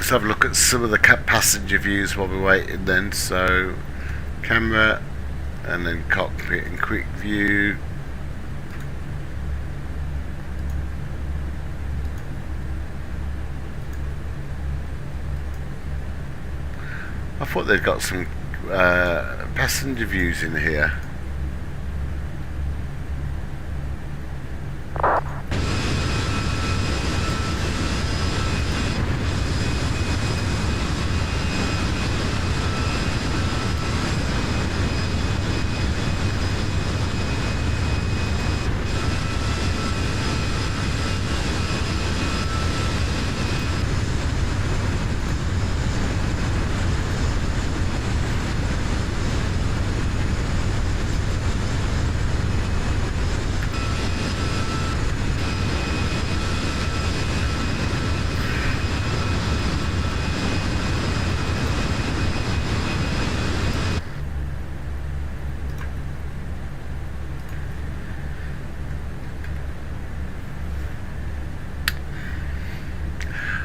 Let's have a look at some of the passenger views while we're waiting then. So camera and then cockpit and quick view. I thought they'd got some passenger views in here.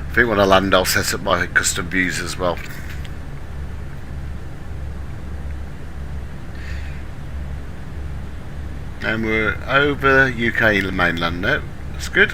I think when I land I'll set up my custom views as well. And we're over UK mainland now, that's good.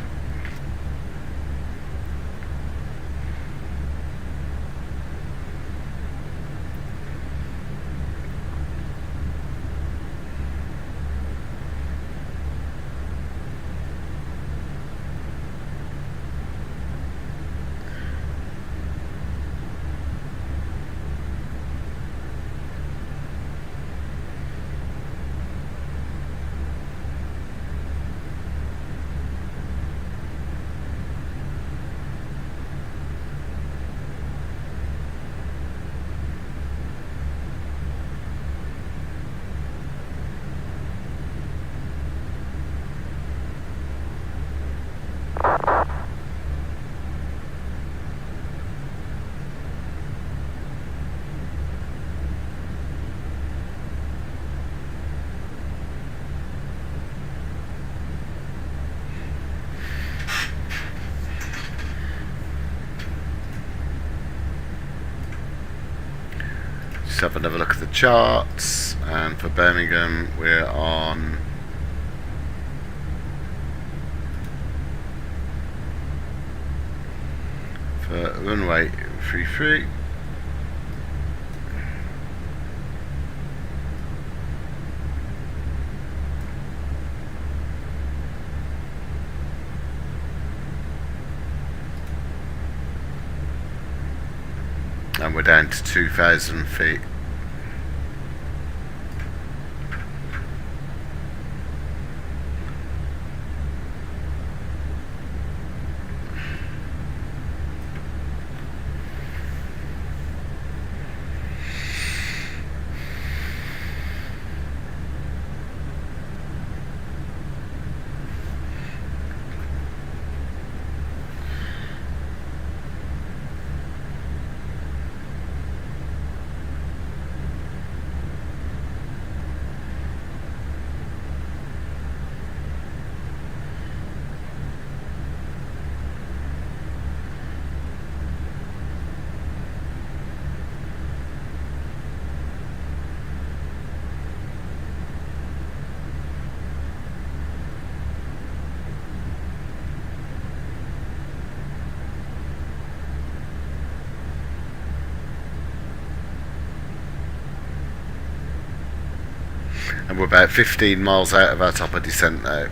Have another look at the charts, and for Birmingham we're on for runway 33. And we're down to 2,000 feet. And we're about 15 miles out of our top of descent now.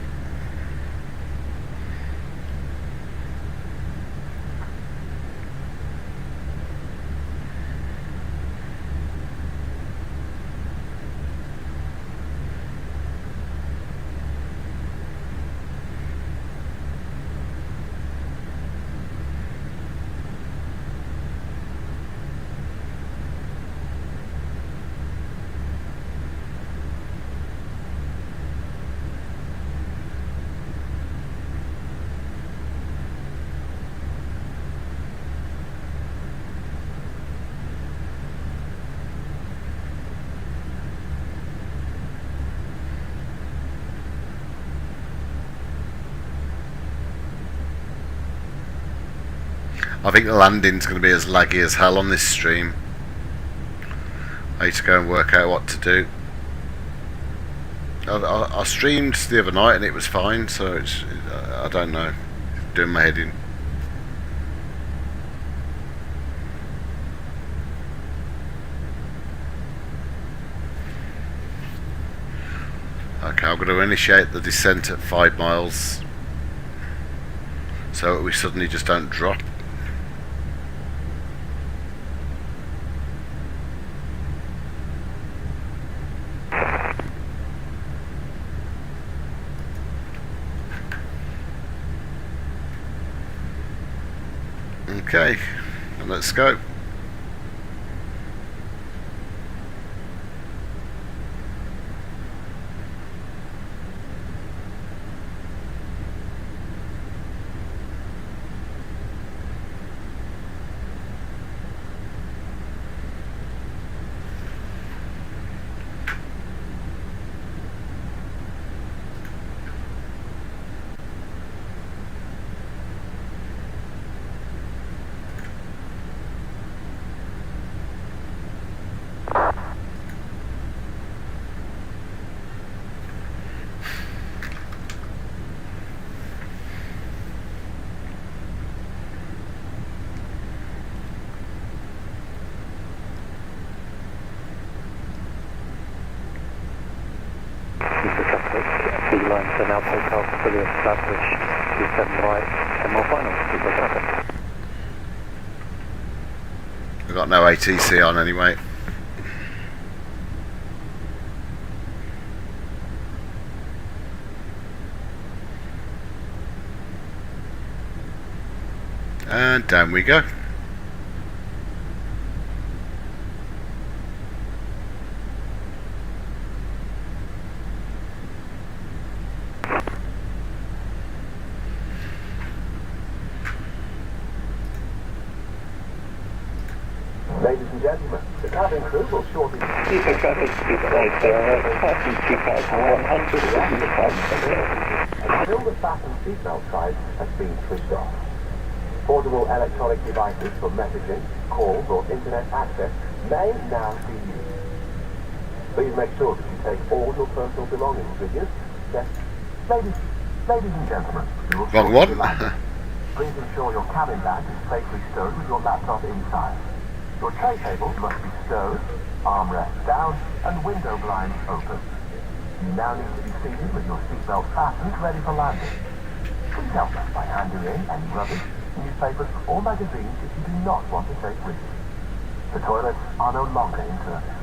I think the landing's going to be as laggy as hell on this stream. I need to go and work out what to do. I streamed the other night and it was fine, so it's, I don't know, doing my head in. Okay, I'm going to initiate the descent at 5 miles so that we suddenly just don't drop. Okay, and let's go. Lines are now take off, fully established, 27 right, 10 more final, super traffic. We've got no ATC on anyway. And down we go. Ladies and gentlemen, the cabin crew will shortly... Super traffic, super right there, passing 2,100. Until the fasten seatbelt sign has been switched off. Portable electronic devices for messaging, calls or internet access may now be used. Please make sure that you take all your personal belongings with you. Yes. Ladies and gentlemen, you will Wrong one. please ensure your cabin bag is safely stowed with your laptop inside. Your tray table must be stowed, armrests down, and window blinds open. You now need to be seated with your seatbelt fastened, ready for landing. Please help us by handing in any rubbish, newspapers, or magazines if you do not want to take with you. The toilets are no longer in service.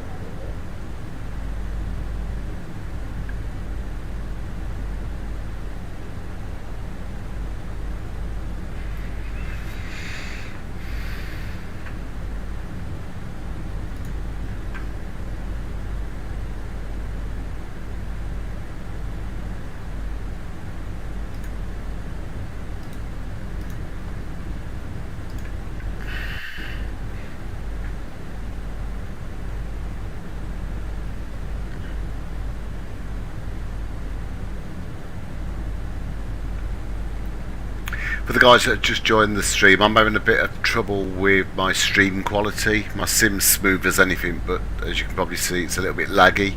For the guys that have just joined the stream, I'm having a bit of trouble with my stream quality. My sim's smooth as anything, but as you can probably see, it's a little bit laggy.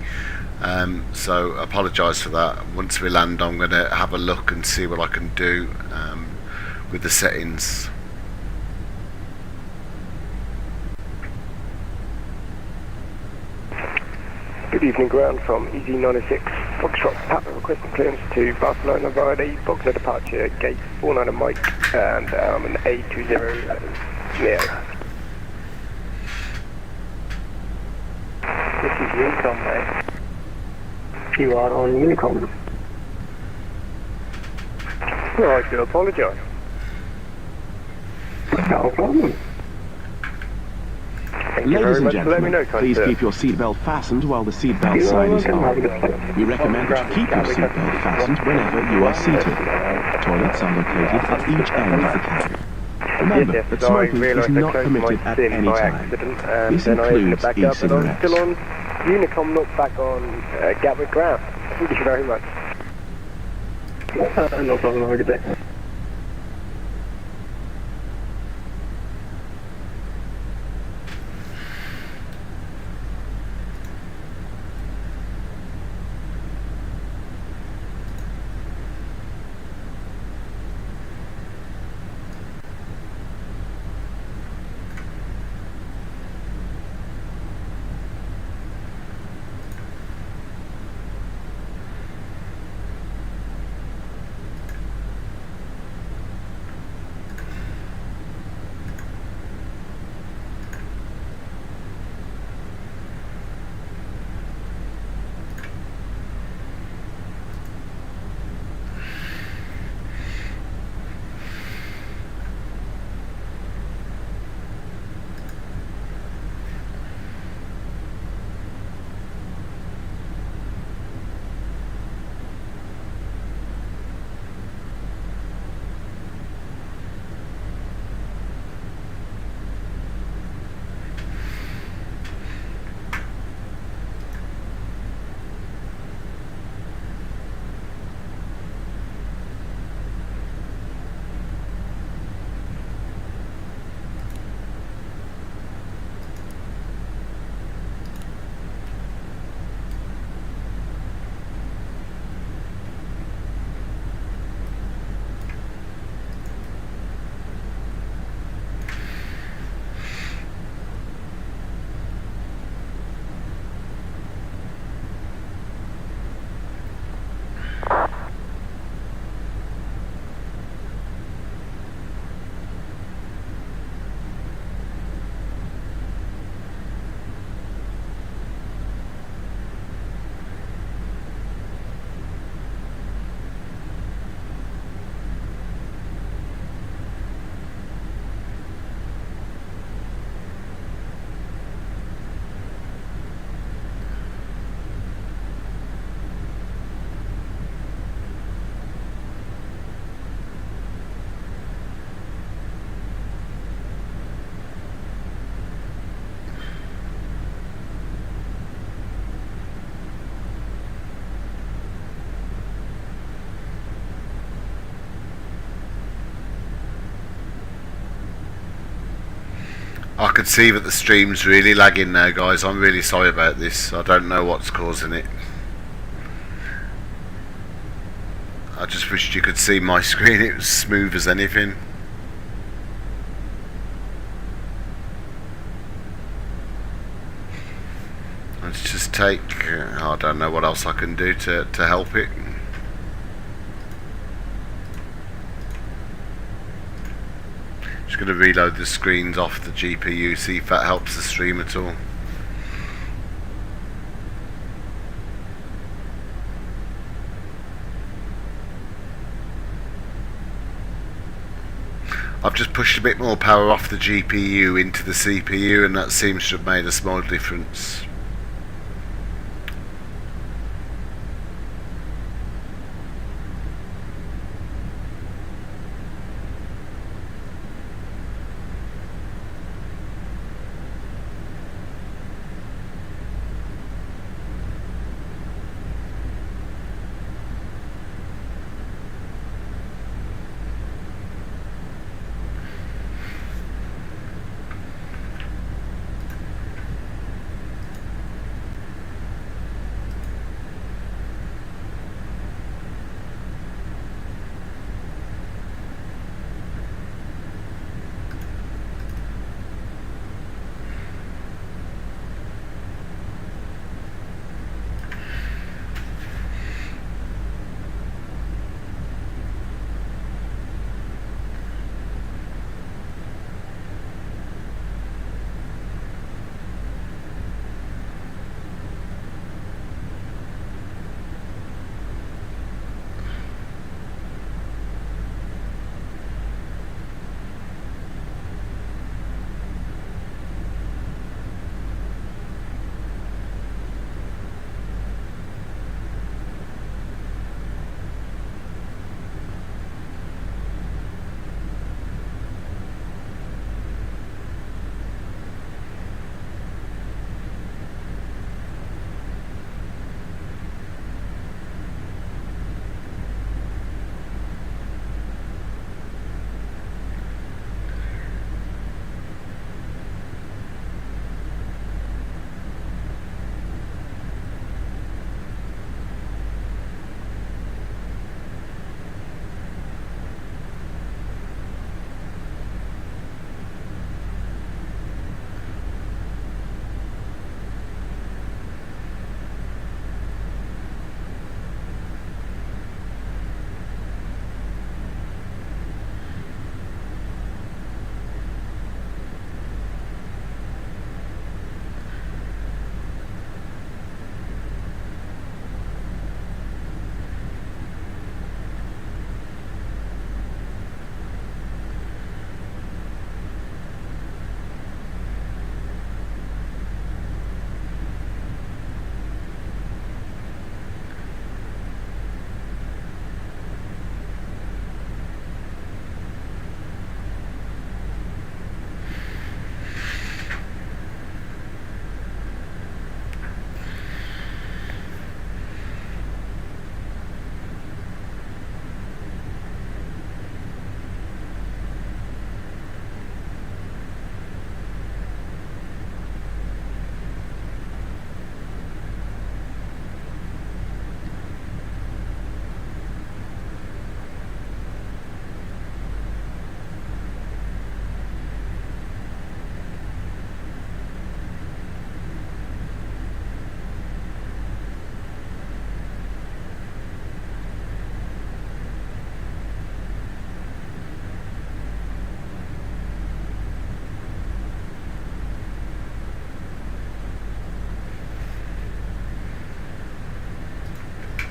So I apologise for that. Once we land, I'm going to have a look and see what I can do with the settings. Good evening, ground from EZ96 Foxtrot Papa, requesting clearance to Barcelona via the Boxer departure gate 49 Mike and an A20 Neo. This is Unicom, mate. You are on Unicom. Well, I do apologise. No problem. Thank you Ladies very and much for letting me know, gentlemen, please kind sir. keep your seatbelt fastened while the seatbelt sign is on. We recommend that you keep your seatbelt fastened whenever you are seated. Toilets are located at each end of the cabin. Remember Yes, that so I smoking is realised I not closed permitted my at SIM any by time. accident, and This then I opened it includes back up and I'm e-cigarettes. still on Unicom, not back on Gatwick ground. Thank you very much. No problem, have a good day. I can see that the stream's really lagging now, guys. I'm really sorry about this. I don't know what's causing it. I just wished you could see my screen. It was smooth as anything. Let's just take... I don't know what else I can do to help it. Just going to reload the screens off the GPU, see if that helps the stream at all. I've just pushed a bit more power off the GPU into the CPU, and that seems to have made a small difference.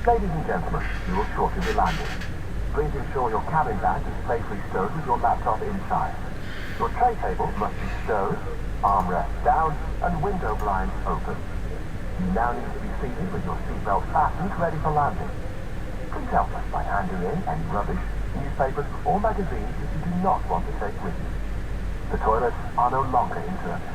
Ladies and gentlemen, you will shortly be landing. Please ensure your cabin bag is safely stowed with your laptop inside. Your tray table must be stowed, armrest down, and window blinds open. You now need to be seated with your seatbelt fastened, ready for landing. Please help us by handing in any rubbish, newspapers, or magazines that you do not want to take with you. The toilets are no longer in service.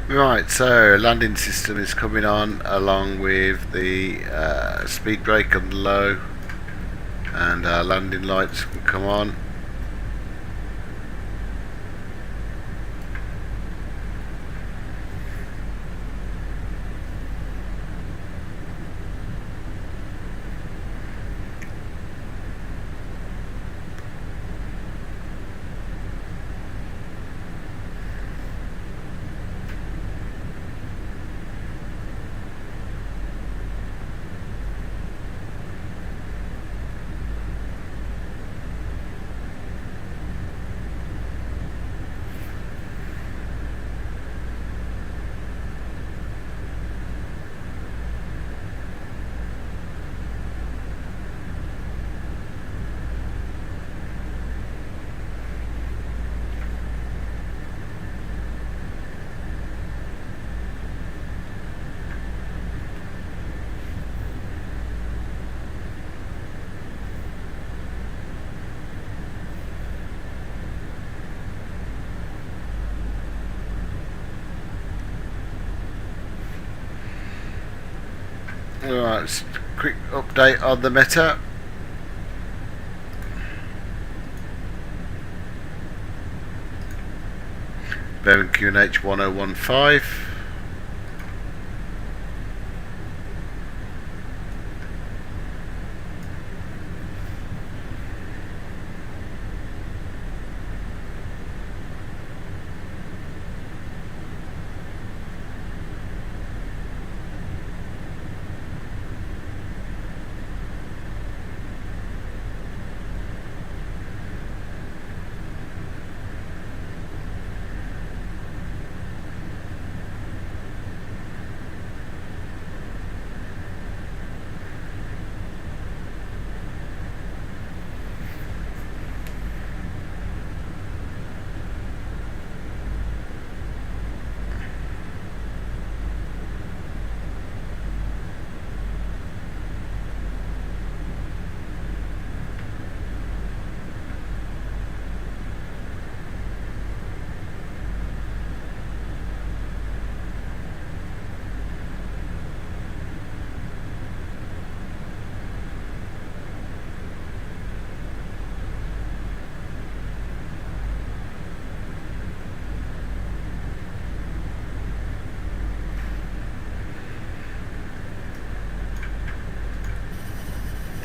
Right, so landing system is coming on along with the speed brake on the low, and our landing lights can come on. Alright, quick update on the meta. Boeing QNH 1015.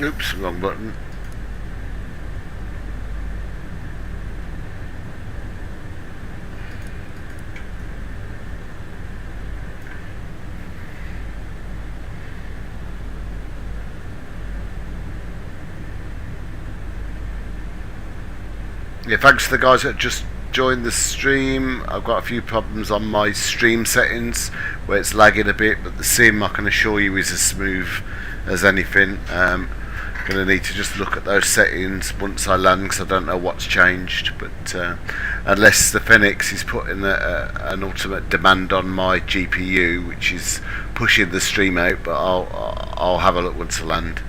Oops, wrong button. Yeah, thanks to the guys that just joined the stream. I've got a few problems on my stream settings where it's lagging a bit, but the sim, I can assure you, is as smooth as anything. Going to need to just look at those settings once I land, because I don't know what's changed. But unless the FENIX is putting an ultimate demand on my GPU, which is pushing the stream out, but I'll have a look once I land.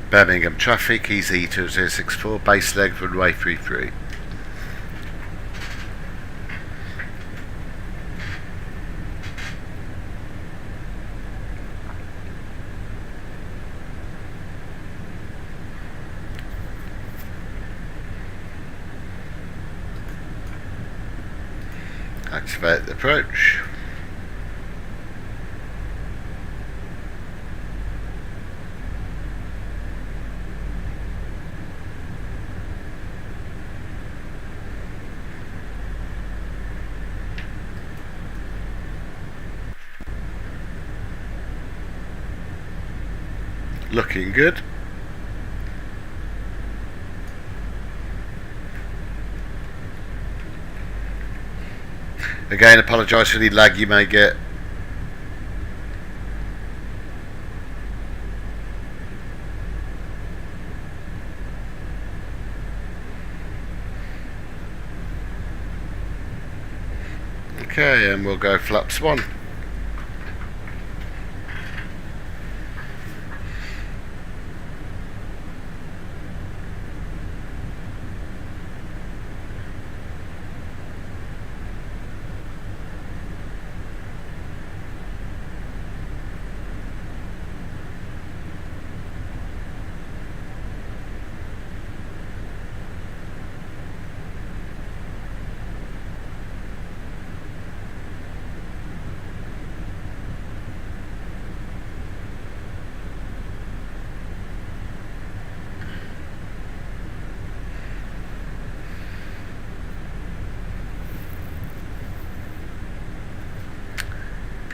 Birmingham traffic, EZ2064, base leg, runway 33. Activate the approach. Looking good. Again, apologise for any lag you may get. Okay, and we'll go flaps 1.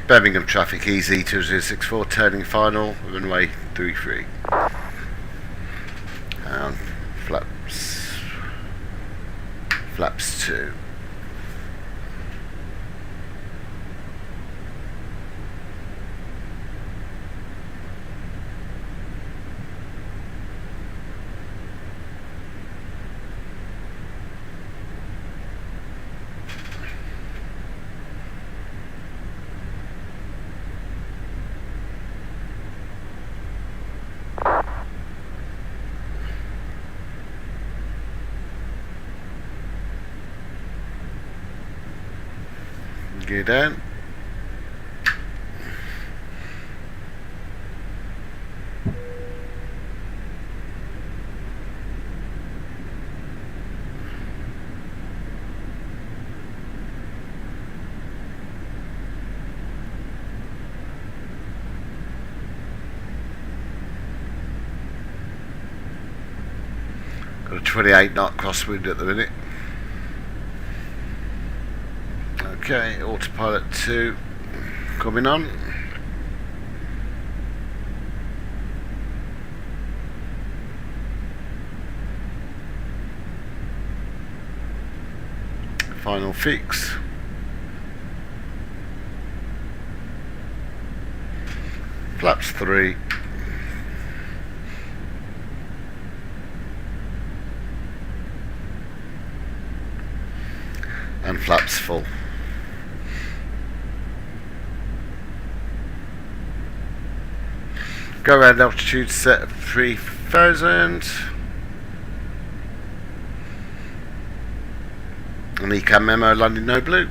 Birmingham traffic, EZ2064, turning final, runway 33. And flaps 2. Gear down. Got a 28 knot crosswind at the minute. Okay, autopilot 2 coming on. Final fix. Flaps 3. And flaps full. Go around altitude set of 3000. And ECAM memo landing no blue.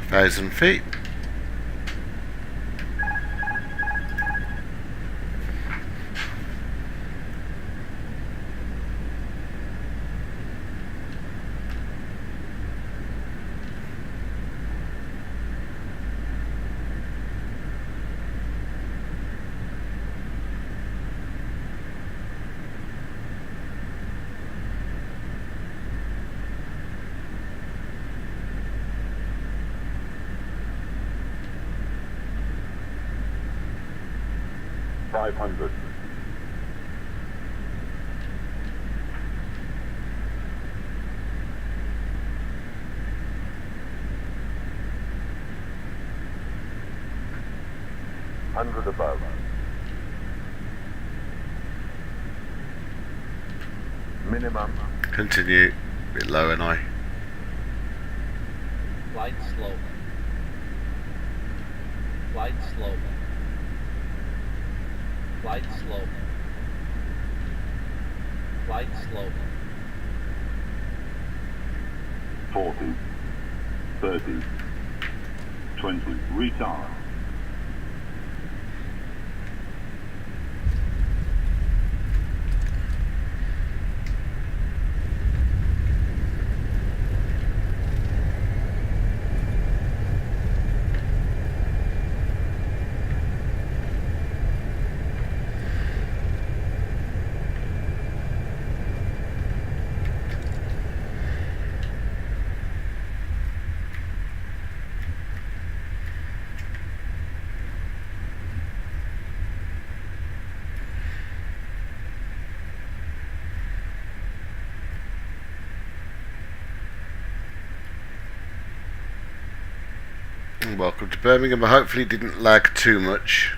Thousand feet. 100 above. Minimum. Continue. Bit low, and I. Flight slope. Flight slope. Flight slope. Flight slope. 40, 30, 20, retard. Welcome to Birmingham. I hopefully didn't lag too much.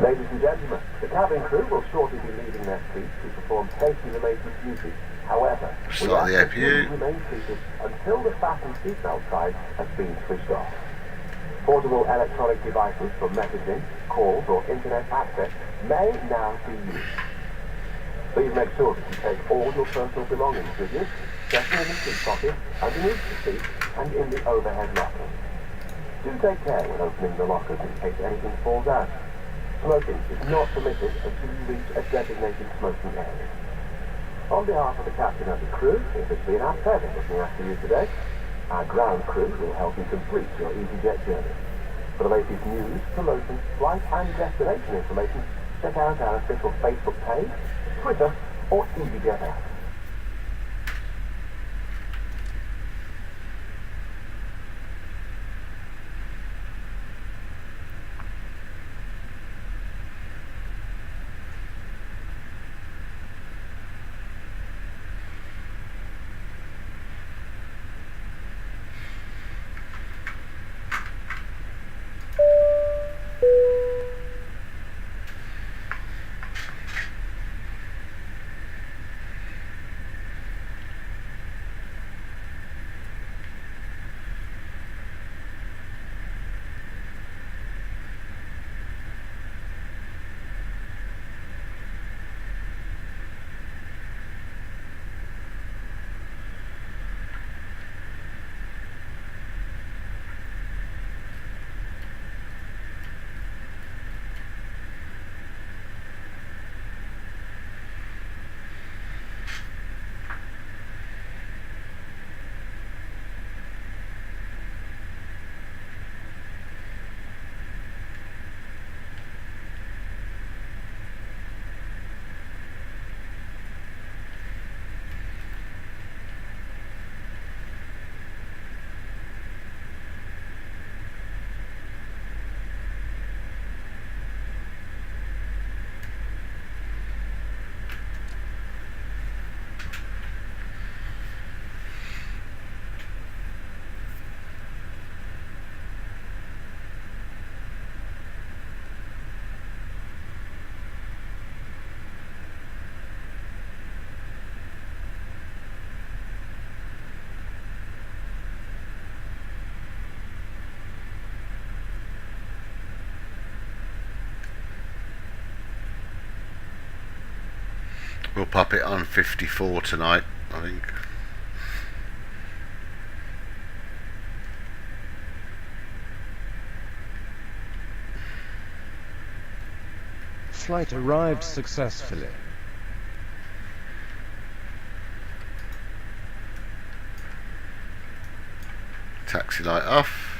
Ladies and gentlemen, the cabin crew will shortly be leaving their seats to perform safety-related duties. However, we Start the ask that you APU. remain seated until the fasten seatbelt sign has been switched off. Portable electronic devices for messaging, calls, or internet access may now be used. Please make sure that you take all your personal belongings with you, especially in the seat pocket, underneath the seat, and in the overhead locker. Do take care when opening the lockers in case anything falls out. Smoking is not permitted until you reach a designated smoking area. On behalf of the captain and the crew, it has been our pleasure looking after you today. Our ground crew will help you complete your Easyjet journey. For the latest news, promotions, flight and destination information, check out our official Facebook page, Twitter, or Easyjet app. We'll pop it on 54 tonight, I think. Flight arrived successfully. Taxi light off.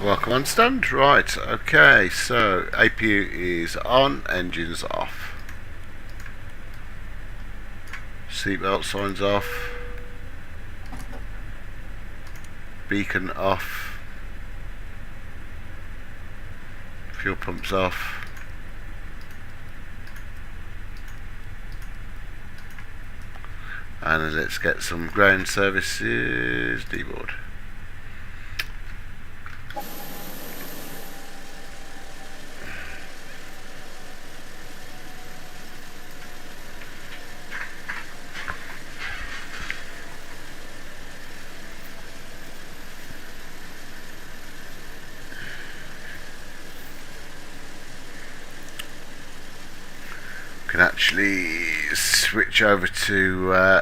Welcome on stand. Right, okay, so APU is on, engines off. Seatbelt signs off. Beacon off. Fuel pumps off. And let's get some ground services deboard. Can actually switch over to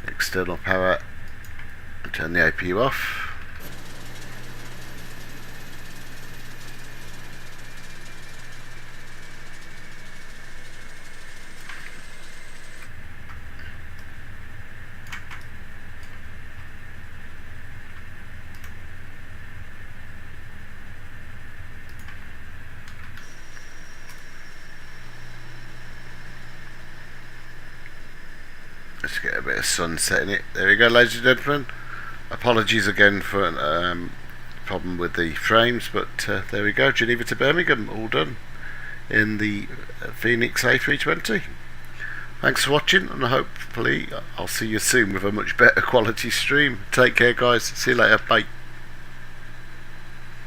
external power and turn the APU off. Let's get a bit of sunset in it. There we go, ladies and gentlemen. Apologies again for problem with the frames, but there we go. Geneva to Birmingham, all done in the FENIX A320. Thanks for watching, and hopefully I'll see you soon with a much better quality stream. Take care, guys. See you later. Bye.